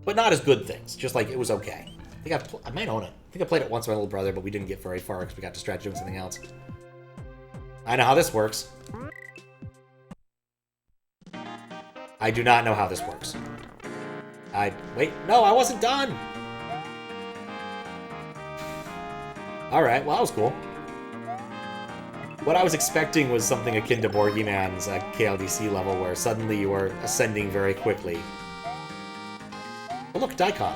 But not as good things. Just like, it was okay. I think I might own it. I think I played it once with my little brother, but we didn't get very far because we got distracted doing something else. I know how this works. I do not know how this works. Wait, no, I wasn't done! Alright, well, that was cool. What I was expecting was something akin to Borgyman's KLDC level, where suddenly you are ascending very quickly. Oh, look, Daikon.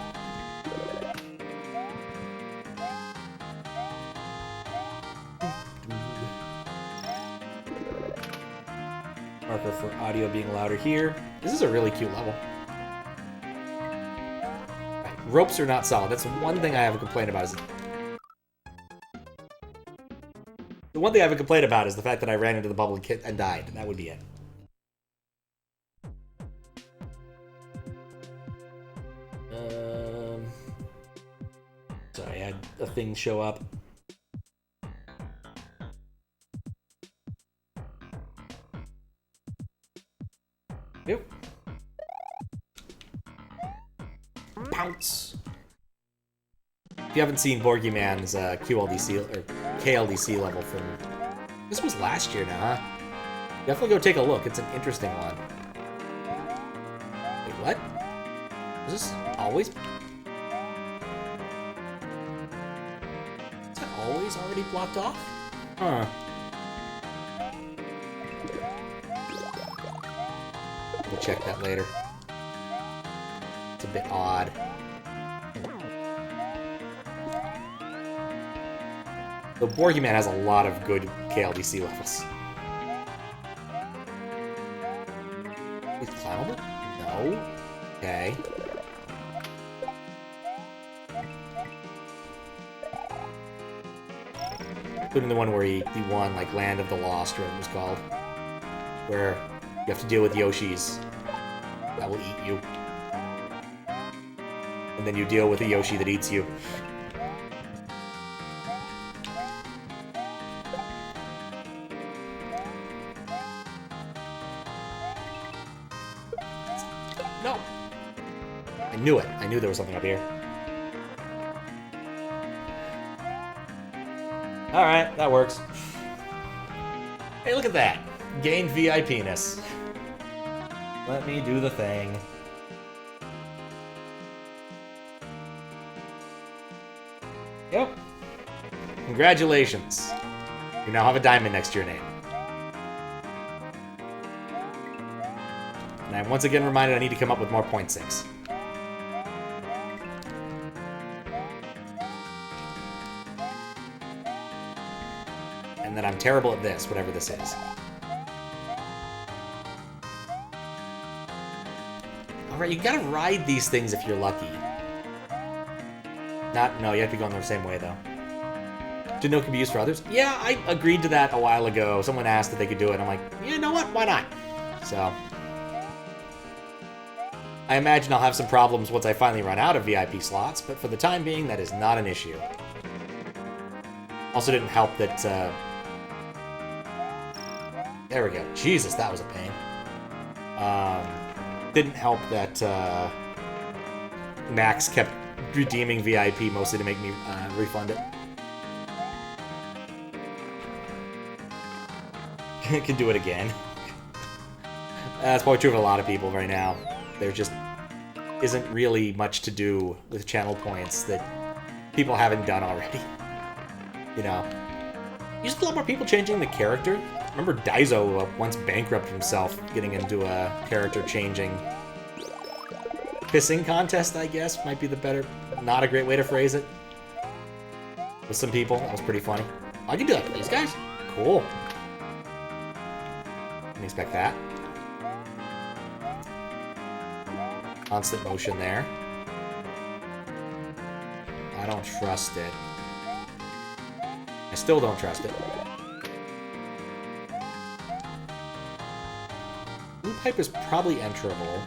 Marker for audio being louder here. This is a really cute level. Right, ropes are not solid. That's one thing I have a complaint about. The one thing I have a complaint about is the fact that I ran into the bubble and died. That would be it. Sorry, I had a thing show up. Yep. Pounce. If you haven't seen Borgyman's QLDC or KLDC level from this was last year now, huh? Definitely go take a look. It's an interesting one. Wait, what? Is this always? Is that always already blocked off? Huh. We'll check that later. It's a bit odd. The Borgyman has a lot of good KLDC levels. Is it climbable? No. Okay. Including the one where he won, like, Land of the Lost, or what it was called. Where you have to deal with Yoshis that will eat you. And then you deal with a Yoshi that eats you. No! I knew it. I knew there was something up here. Alright, that works. Hey, look at that. Gained VIP-ness. Let me do the thing. Yep. Congratulations. You now have a diamond next to your name. And I'm once again reminded I need to come up with more .6. And that I'm terrible at this, whatever this is. Alright, you gotta ride these things if you're lucky. No, you have to go in the same way, though. Didn't know it could be used for others? Yeah, I agreed to that a while ago. Someone asked if they could do it. I'm like, you know what? Why not? So... I imagine I'll have some problems once I finally run out of VIP slots, but for the time being, that is not an issue. Also didn't help that, there we go. Jesus, that was a pain. Didn't help that, Max kept redeeming VIP mostly to make me, refund it. Can do it again. That's probably true of a lot of people right now. There just isn't really much to do with channel points that people haven't done already. You know, you just a lot more people changing the character. Remember Daizo once bankrupted himself getting into a character changing pissing contest, I guess, might be the better, not a great way to phrase it. With some people, that was pretty funny. I can do that with these guys. Cool. Didn't expect that. Constant motion there. I don't trust it. I still don't trust it. One pipe is probably enterable.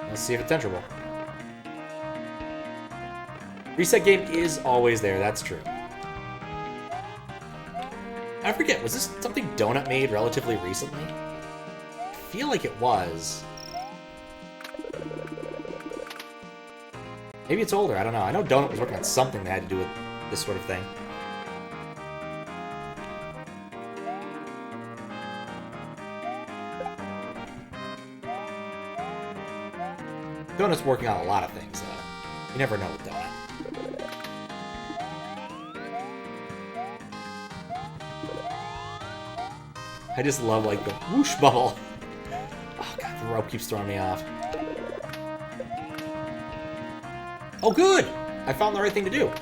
Let's see if it's enterable. Reset game is always there, that's true. I forget, was this something Donut made relatively recently? I feel like it was. Maybe it's older, I don't know. I know Donut was working on something that had to do with this sort of thing. Donut's working on a lot of things. You never know with Donut. I just love, like, the whoosh bubble. Oh, God, the rope keeps throwing me off. Oh, good! I found the right thing to do.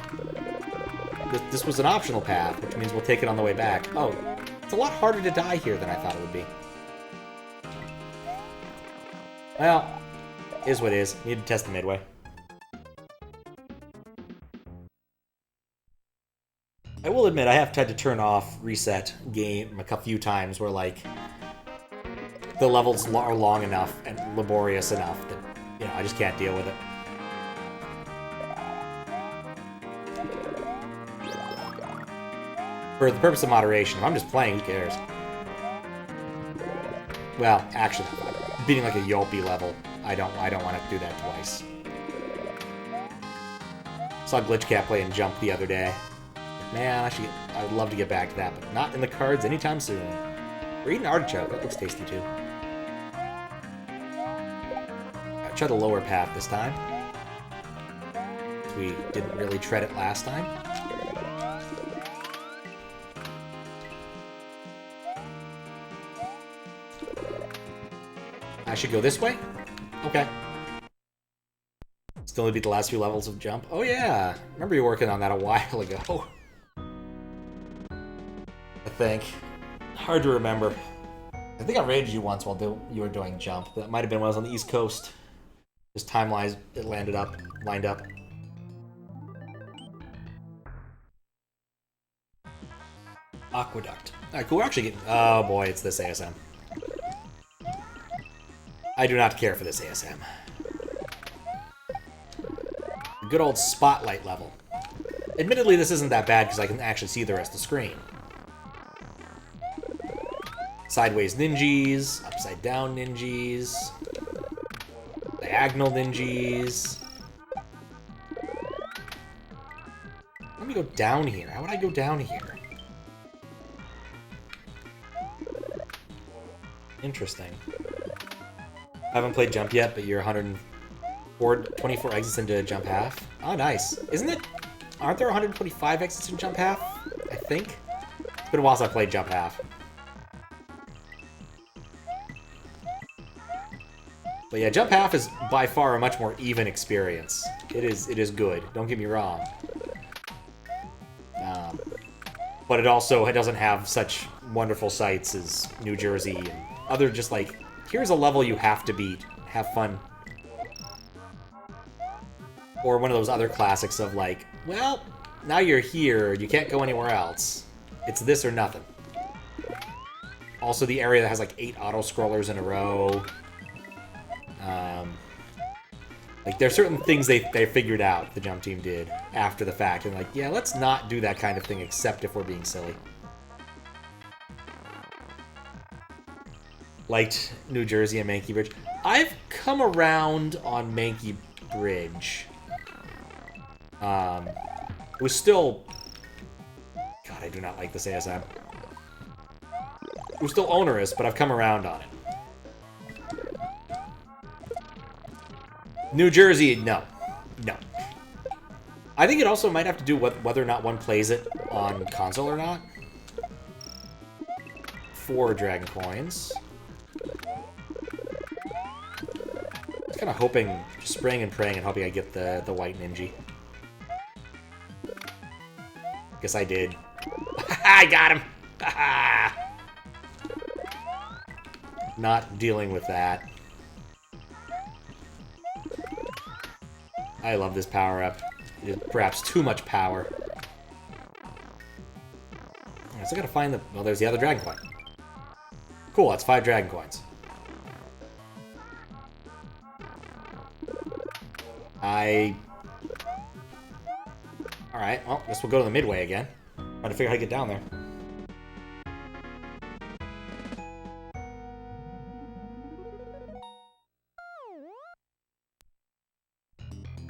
This was an optional path, which means we'll take it on the way back. Oh, it's a lot harder to die here than I thought it would be. Well, is what is. Need to test the midway. I will admit, I have tried to turn off reset game a few times where, like, the levels are long enough and laborious enough that, you know, I just can't deal with it. For the purpose of moderation, if I'm just playing, who cares? Well, actually, beating like a Yelpy level, I don't want to do that twice. Saw Glitchcat play and Jump the other day. Man, I would love to get back to that, but not in the cards anytime soon. We're eating artichoke. That looks tasty, too. I tried the lower path this time. We didn't really tread it last time. I should go this way? Okay. Still need to beat the last few levels of Jump. Oh, yeah. Remember you were working on that a while ago. I think. Hard to remember. I think I raided you once while you were doing Jump. That might have been when I was on the East Coast. Just time-wise, it lined up. Aqueduct. Alright, cool. We're actually getting... Oh, boy, it's this ASM. I do not care for this ASM. Good old spotlight level. Admittedly, this isn't that bad because I can actually see the rest of the screen. Sideways ninjas, upside down ninjas, diagonal ninjas. Let me go down here. How would I go down here? Interesting. I haven't played Jump yet, but you're 24 exits into Jump half. Oh, nice. Aren't there 125 exits in Jump half? I think. It's been a while since I played Jump half. But yeah, Jump half is by far a much more even experience. It is good. Don't get me wrong. But it doesn't have such wonderful sights as New Jersey and other just like, here's a level you have to beat. Have fun. Or one of those other classics of like, well, now you're here, you can't go anywhere else. It's this or nothing. Also the area that has like 8 auto-scrollers in a row. Like, there are certain things they figured out, the Jump team did, after the fact. And like, yeah, let's not do that kind of thing except if we're being silly. Liked New Jersey and Mankey Bridge. I've come around on Mankey Bridge. It was still... God, I do not like this ASM. It was still onerous, but I've come around on it. New Jersey, no. No. I think it also might have to do with whether or not one plays it on console or not. 4 Dragon Coins. I was kind of hoping, just spraying and praying and hoping I get the white ninja. Guess I did. I got him! Not dealing with that. I love this power-up. It is perhaps too much power. I still gotta find the... Well, there's the other dragon coin. Cool, that's 5 dragon coins. Alright, well, guess we'll go to the midway again. Try to figure out how to get down there.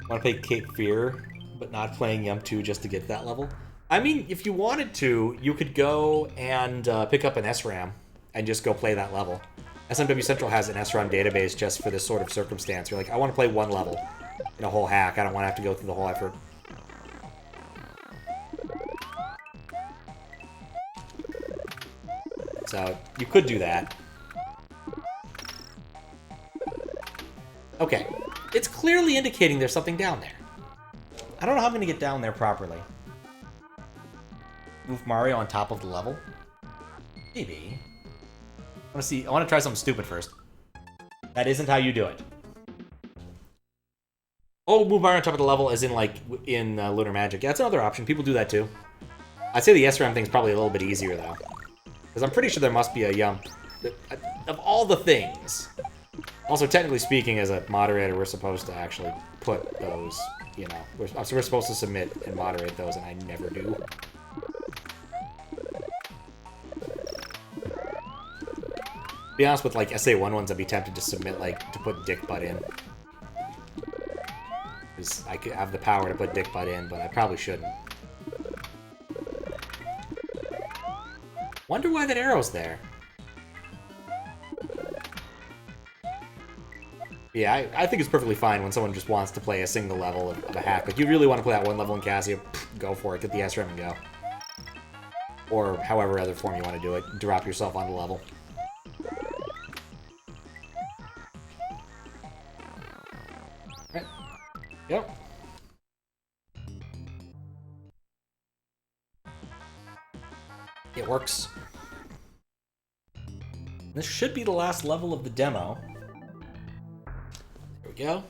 Want to play Cape Fear, but not playing Yum 2 just to get to that level? I mean, if you wanted to, you could go and pick up an SRAM and just go play that level. SMW Central has an SRAM database just for this sort of circumstance. You're like, I want to play one level in a whole hack. I don't want to have to go through the whole effort. So, you could do that. Okay. It's clearly indicating there's something down there. I don't know how I'm going to get down there properly. Move Mario on top of the level? Maybe. I want to try something stupid first. That isn't how you do it. Oh, move Mario on top of the level as in, like, in Lunar Magic. Yeah, that's another option. People do that, too. I'd say the SRAM thing's probably a little bit easier, though. Because I'm pretty sure there must be a Yump. Of all the things. Also, technically speaking, as a moderator, we're supposed to actually put those, you know, we're supposed to submit and moderate those, and I never do. To be honest, with, like, SA1 ones, I'd be tempted to submit, like, to put Dick Butt in. Because I could have the power to put Dick Butt in, but I probably shouldn't. Wonder why that arrow's there. Yeah, I think it's perfectly fine when someone just wants to play a single level of a hack. Like, you really want to play that one level in Cassia, go for it. Get the SRAM and go. Or however other form you want to do it. Drop yourself on the level. Alright. Yep. It works. This should be the last level of the demo. There we go.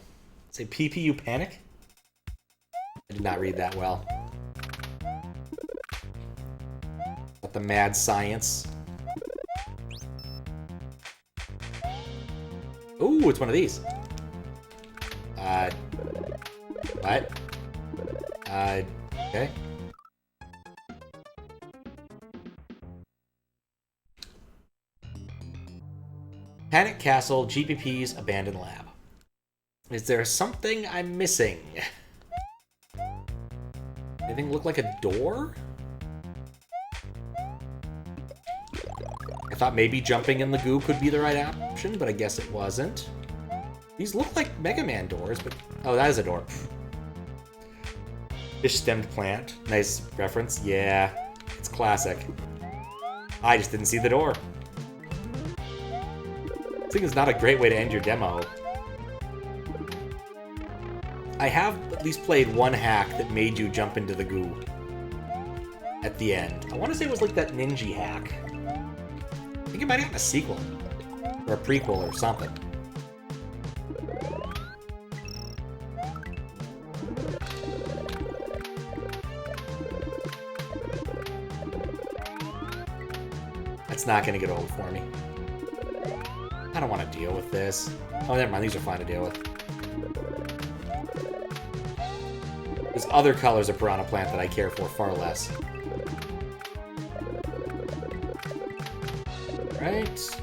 Say PPU Panic. I did not read that well. But the mad science. Ooh, it's one of these. What? Okay. Panic Castle, GPPs, Abandoned Lab. Is there something I'm missing? Anything look like a door? I thought maybe jumping in the goo could be the right option, but I guess it wasn't. These look like Mega Man doors, but... Oh, that is a door. Fish-stemmed plant. Nice reference. Yeah, it's classic. I just didn't see the door. This thing is not a great way to end your demo. I have at least played one hack that made you jump into the goo at the end. I want to say it was like that Ninja hack. I think it might have been a sequel. Or a prequel or something. That's not going to get old for me. I don't want to deal with this. Oh, never mind. These are fine to deal with. There's other colors of Piranha Plant that I care for far less. Right.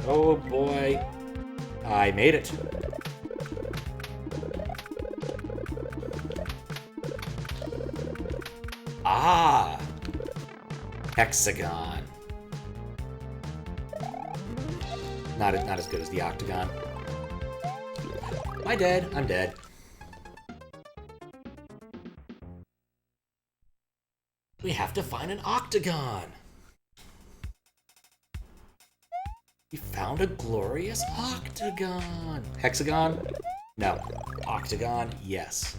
Oh boy. I made it. Ah! Hexagon. Not as good as the octagon. Am I dead? I'm dead. We have to find an octagon. We found a glorious octagon. Hexagon? No. Octagon? Yes.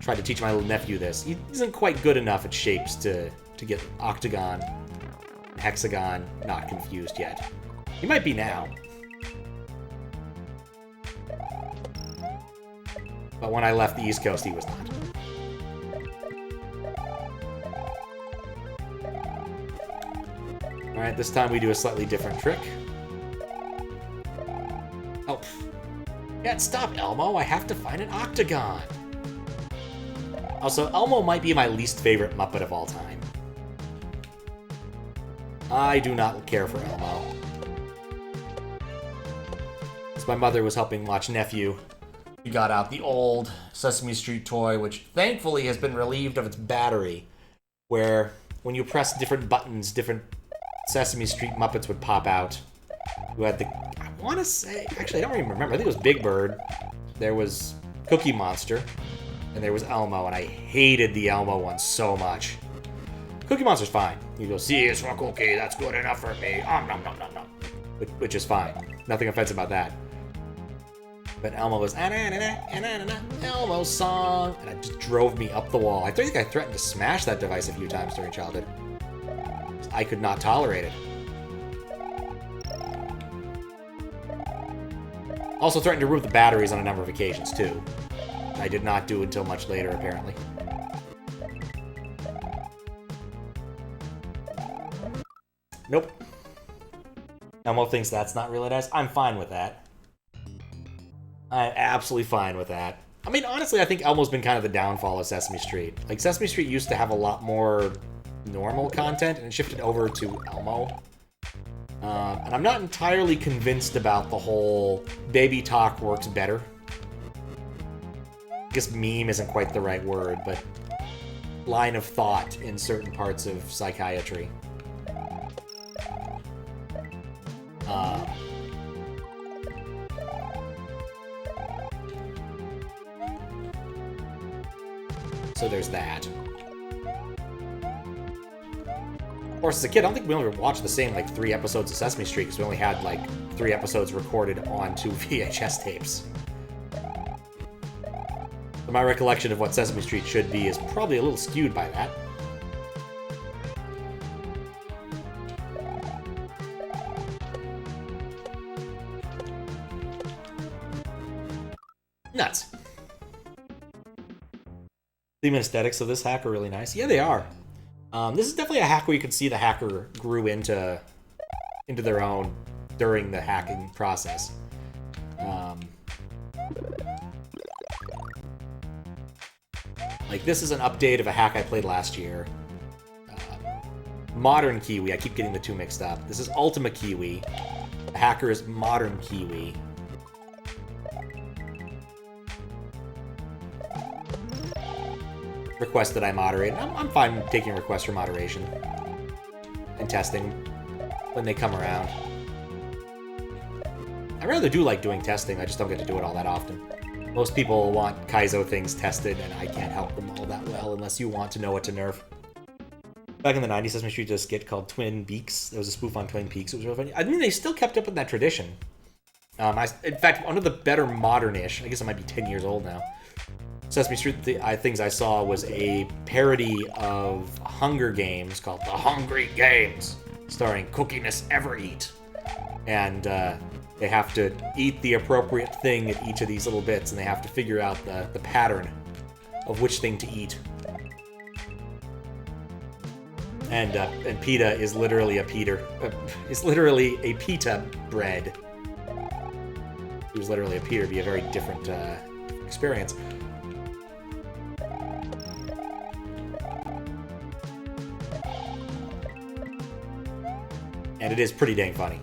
Tried to teach my little nephew this. He isn't quite good enough at shapes to get octagon and hexagon not confused yet. He might be now. But when I left the East Coast, he was not. Alright, this time we do a slightly different trick. Oh. Can't stop, Elmo. I have to find an octagon. Also, Elmo might be my least favorite Muppet of all time. I do not care for Elmo. As my mother was helping watch Nephew, we got out the old Sesame Street toy, which thankfully has been relieved of its battery, where when you press different buttons, different Sesame Street Muppets would pop out. You had the, I want to say, actually I don't even remember, I think it was Big Bird, there was Cookie Monster, and there was Elmo, and I hated the Elmo one so much. Cookie Monster's fine. You go, see, it's for Cookie, that's good enough for me, nom nom nom nom nom. Which is fine. Nothing offensive about that. But Elmo was, Elmo's song, and it just drove me up the wall. I think I threatened to smash that device a few times during childhood. I could not tolerate it. Also threatened to remove the batteries on a number of occasions, too. I did not do until much later, apparently. Nope. Elmo thinks that's not really nice. I'm fine with that. I'm absolutely fine with that. I mean, honestly, I think Elmo's been kind of the downfall of Sesame Street. Like, Sesame Street used to have a lot more normal content, and it shifted over to Elmo. And I'm not entirely convinced about the whole baby talk works better. I guess meme isn't quite the right word, but line of thought in certain parts of psychiatry. So there's that. Of course, as a kid, I don't think we only watched the same, like, 3 episodes of Sesame Street, because we only had, like, 3 episodes recorded on 2 VHS tapes. So my recollection of what Sesame Street should be is probably a little skewed by that. Nuts. Theme and aesthetics of this hack are really nice. Yeah, they are. This is definitely a hack where you can see the hacker grew into their own during the hacking process. Like, this is an update of a hack I played last year. ModernKiwi. I keep getting the two mixed up. This is Ultima Kiwi. The hacker is ModernKiwi. Request that I moderate. I'm fine taking requests for moderation and testing when they come around. I rather do like doing testing, I just don't get to do it all that often. Most people want Kaizo things tested, and I can't help them all that well unless you want to know what to nerf. Back in the 90s, Sesame Street did a skit called Twin Peaks. There was a spoof on Twin Peaks. It was really funny. I mean, they still kept up with that tradition. In fact, one of the better modern-ish, I guess it might be 10 years old now, Sesame Street things I saw was a parody of Hunger Games called The Hungry Games, starring Cookiness Ever Eat. And they have to eat the appropriate thing at each of these little bits, and they have to figure out the pattern of which thing to eat. And pita is literally a pita bread. It was literally a pita. It'd be a very different experience. And it is pretty dang funny.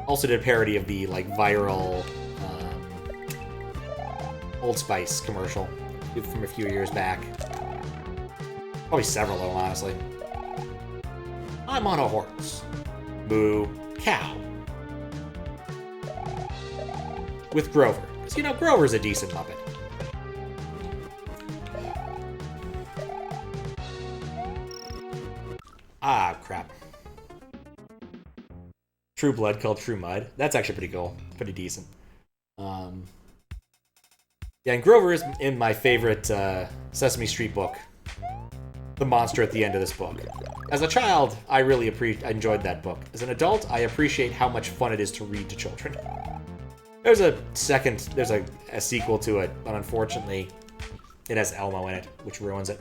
Also did a parody of the, like, viral Old Spice commercial from a few years back. Probably several of them, honestly. I'm on a horse. Moo. Cow. With Grover. Because, you know, Grover's a decent Muppet. Ah, crap. True Blood called True Mud. That's actually pretty cool. Pretty decent. Yeah, and Grover is in my favorite Sesame Street book. The monster at the end of this book. As a child, I really enjoyed that book. As an adult, I appreciate how much fun it is to read to children. There's a sequel to it, but unfortunately, it has Elmo in it, which ruins it.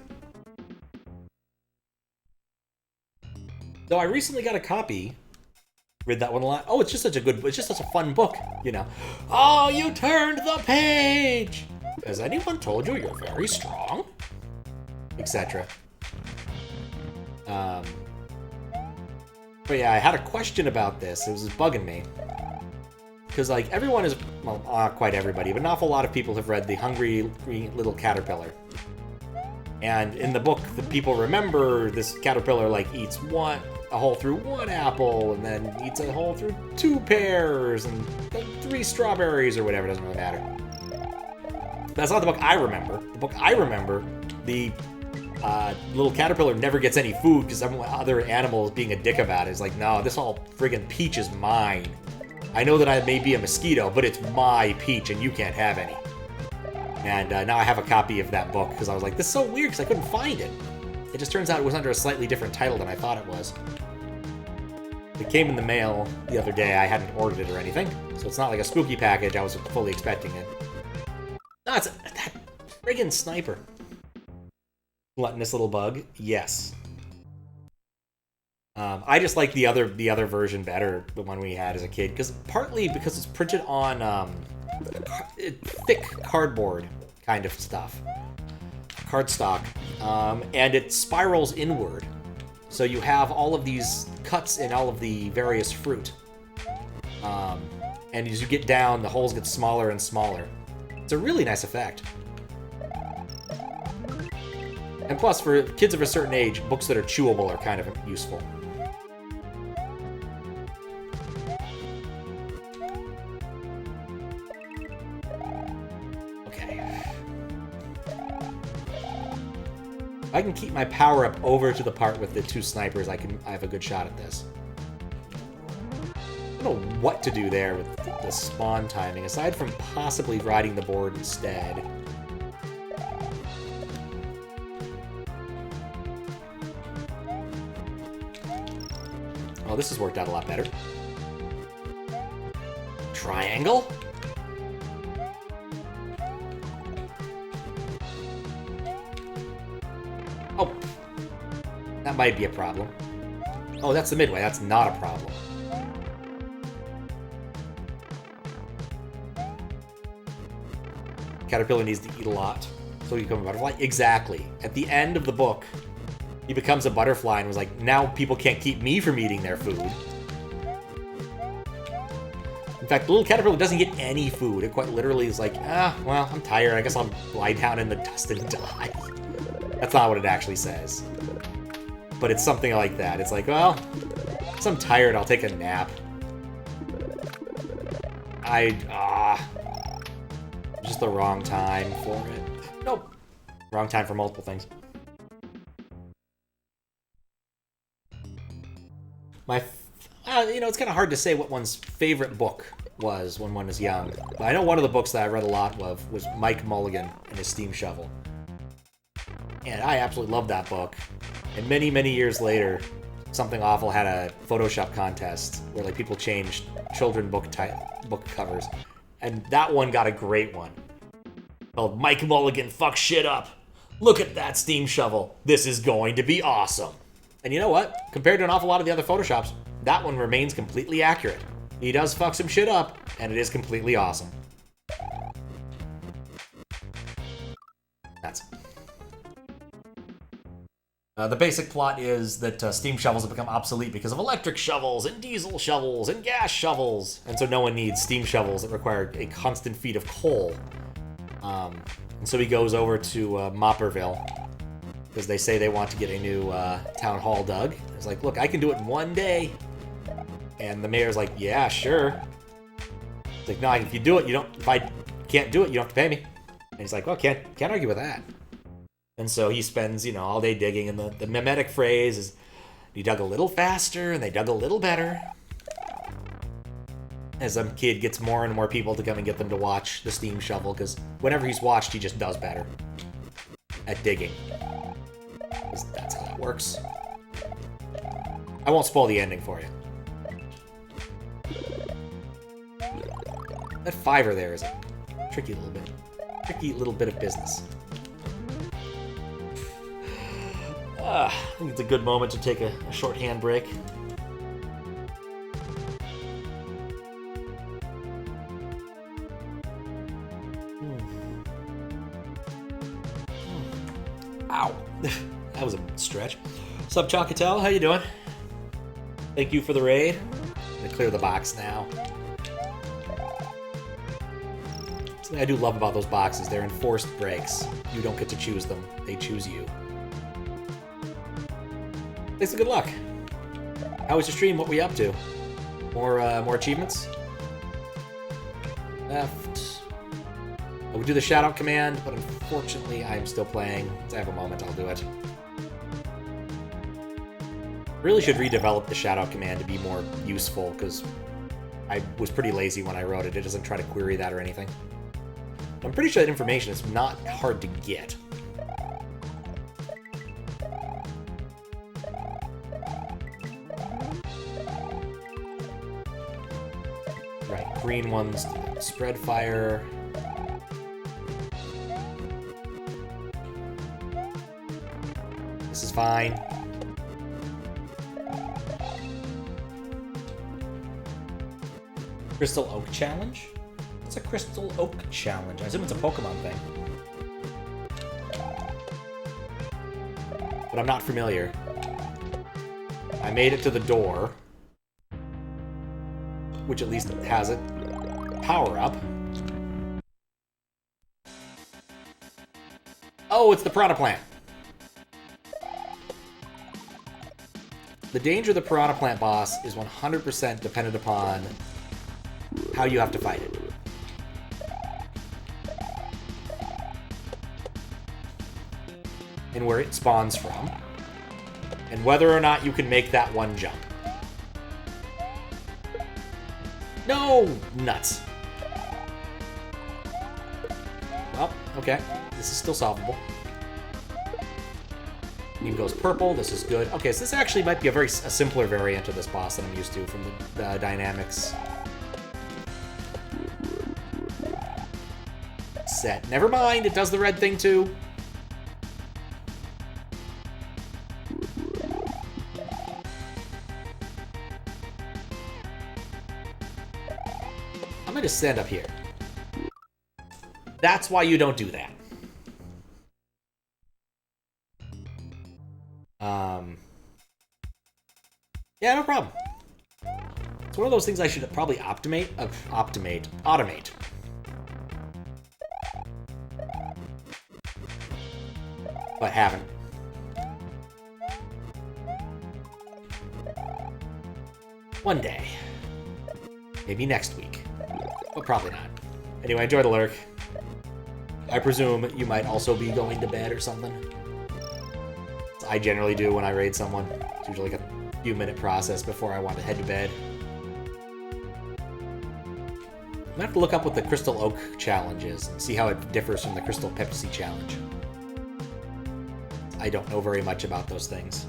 Though I recently got a copy. Read that one a lot. Oh, it's just such a fun book, you know. Oh, you turned the page! Has anyone told you you're very strong? Etc. But yeah, I had a question about this. It was bugging me. Because, like, everyone is, well, not quite everybody, but an awful lot of people have read The Hungry Little Caterpillar. And in the book, the people remember this caterpillar, like, eats a hole through one apple, and then eats a hole through 2 pears, and 3 strawberries, or whatever, it doesn't really matter. That's not the book I remember. The book I remember, the little caterpillar never gets any food because some other animal is being a dick about it. It's like, no, this whole friggin' peach is mine. I know that I may be a mosquito, but it's my peach, and you can't have any. And now I have a copy of that book, because I was like, this is so weird, because I couldn't find it. It just turns out it was under a slightly different title than I thought it was. It came in the mail the other day. I hadn't ordered it or anything, so it's not like a spooky package. I was fully expecting it. No, it's that friggin' sniper. Gluttonous little bug. Yes. I just like the other version better, the one we had as a kid, partly because it's printed on thick cardboard kind of stuff, cardstock, and it spirals inward. So you have all of these cuts in all of the various fruit, and as you get down, the holes get smaller and smaller. It's a really nice effect. And plus, for kids of a certain age, books that are chewable are kind of useful. If I can keep my power up over to the part with the 2 snipers, I have a good shot at this. I don't know what to do there with the spawn timing, aside from possibly riding the board instead. Oh, this has worked out a lot better. Triangle? Oh, that might be a problem. Oh, that's the midway. That's not a problem. Caterpillar needs to eat a lot, so he becomes a butterfly. Exactly. At the end of the book, he becomes a butterfly and was like, now people can't keep me from eating their food. In fact, the little caterpillar doesn't get any food. It quite literally is like, well, I'm tired. I guess I'll lie down in the dust and die. That's not what it actually says. But it's something like that. It's like, well, since I'm tired, I'll take a nap. Just the wrong time for it. Nope. Wrong time for multiple things. It's kind of hard to say what one's favorite book was when one was young. But I know one of the books that I read a lot of was Mike Mulligan and his Steam Shovel. And I absolutely loved that book. And many, many years later, Something Awful had a Photoshop contest where like people changed children book covers. And that one got a great one. Called Mike Mulligan Fuck Shit Up. Look at that Steam Shovel. This is going to be awesome. And you know what? Compared to an awful lot of the other Photoshops, that one remains completely accurate. He does fuck some shit up, and it is completely awesome. That's the basic plot is that steam shovels have become obsolete because of electric shovels and diesel shovels and gas shovels, and so no one needs steam shovels that require a constant feed of coal. And so he goes over to Mopperville because they say they want to get a new town hall dug. It's like, look, I can do it in one day. And the mayor's like, yeah, sure. It's like, no, if you do it, you don't. If I can't do it, you don't have to pay me. And he's like, well, can't argue with that. And so he spends, all day digging, and the mimetic phrase is, he dug a little faster, and they dug a little better. As some kid gets more and more people to come and get them to watch the steam shovel, because whenever he's watched, he just does better at digging. Because that's how that works. I won't spoil the ending for you. That fiver there is a tricky little bit of business. I think it's a good moment to take a short hand break. Ow. That was a stretch. Sup, Chocotel? How you doing? Thank you for the raid. I'm gonna clear the box now. Something I do love about those boxes, they're enforced breaks. You don't get to choose them, they choose you. Thanks and good luck. How was your stream? What were you up to? More achievements? Left. I would do the shoutout command, but unfortunately I'm still playing. Once I have a moment, I'll do it. Really should redevelop the shoutout command to be more useful, because I was pretty lazy when I wrote it. It doesn't try to query that or anything. I'm pretty sure that information is not hard to get. Right, green ones spread fire. This is fine. Crystal Oak Challenge? What's a Crystal Oak Challenge? I assume it's a Pokemon thing. But I'm not familiar. I made it to the door, which at least has a power-up. Oh, it's the Piranha Plant. The danger of the Piranha Plant boss is 100% dependent upon how you have to fight it. And where it spawns from. And whether or not you can make that one jump. No! Nuts. Well, okay. This is still solvable. Name goes purple. This is good. Okay, so this actually might be a simpler variant of this boss than I'm used to from the dynamics set. Never mind, it does the red thing too. I'm gonna stand up here. That's why you don't do that. Yeah, no problem. It's one of those things I should probably automate. But haven't. One day. Maybe next week. But probably not. Anyway, enjoy the lurk. I presume you might also be going to bed or something. I generally do when I raid someone. It's usually like a few-minute process before I want to head to bed. I'm gonna have to look up what the Crystal Oak challenge is and see how it differs from the Crystal Pepsi challenge. I don't know very much about those things.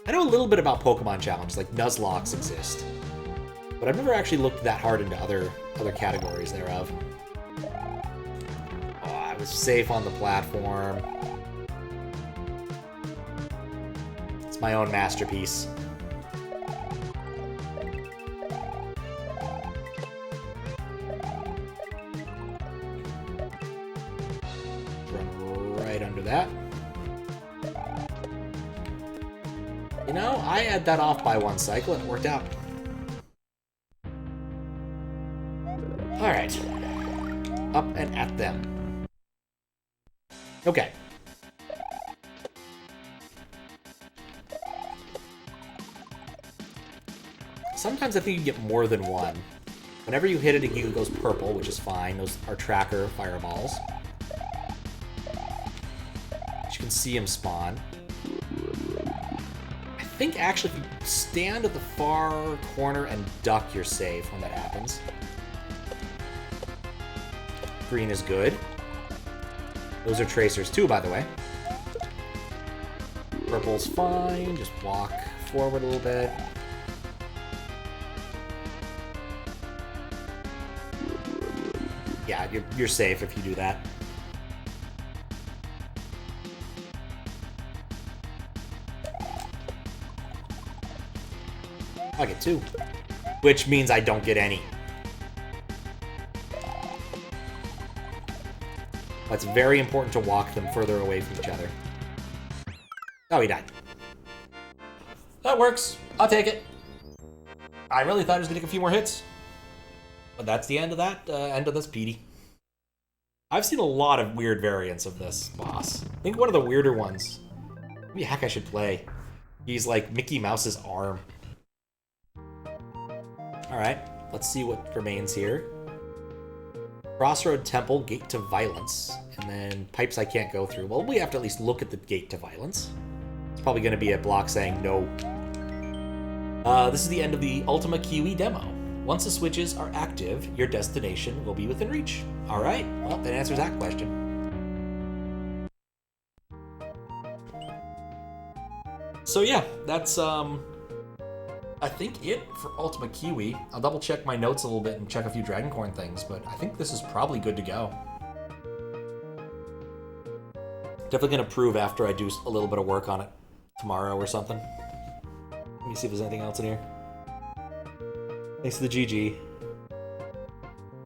I know a little bit about Pokemon challenges, like Nuzlockes exist. But I've never actually looked that hard into other categories thereof. Oh, I was safe on the platform. It's my own masterpiece. Run right under that. You know, I had that off by one cycle and it worked out. Alright. Up and at them. Okay. Sometimes I think you get more than one. Whenever you hit it, it goes purple, which is fine. Those are tracker fireballs. You can see him spawn. I think actually if you stand at the far corner and duck, you're safe when that happens. Green is good. Those are tracers too, by the way. Purple's fine. Just walk forward a little bit. Yeah, you're safe if you do that. I get 2. Which means I don't get any. It's very important to walk them further away from each other. Oh, he died. That works. I'll take it. I really thought it was going to take a few more hits. But that's the end of that, end of this PD. I've seen a lot of weird variants of this boss. I think one of the weirder ones, maybe heck I should play. He's like Mickey Mouse's arm. Alright, let's see what remains here. Crossroad Temple, Gate to Violence, and then pipes I can't go through. Well, we have to at least look at the Gate to Violence. It's probably going to be a block saying no. This is the end of the Ultima Kiwi demo. Once the switches are active, your destination will be within reach. Alright, well, that answers that question. So yeah, that's, I think it for Ultima Kiwi. I'll double check my notes a little bit and check a few Dragoncorn things, but I think this is probably good to go. Definitely gonna prove after I do a little bit of work on it tomorrow or something. Let me see if there's anything else in here. Thanks to the GG.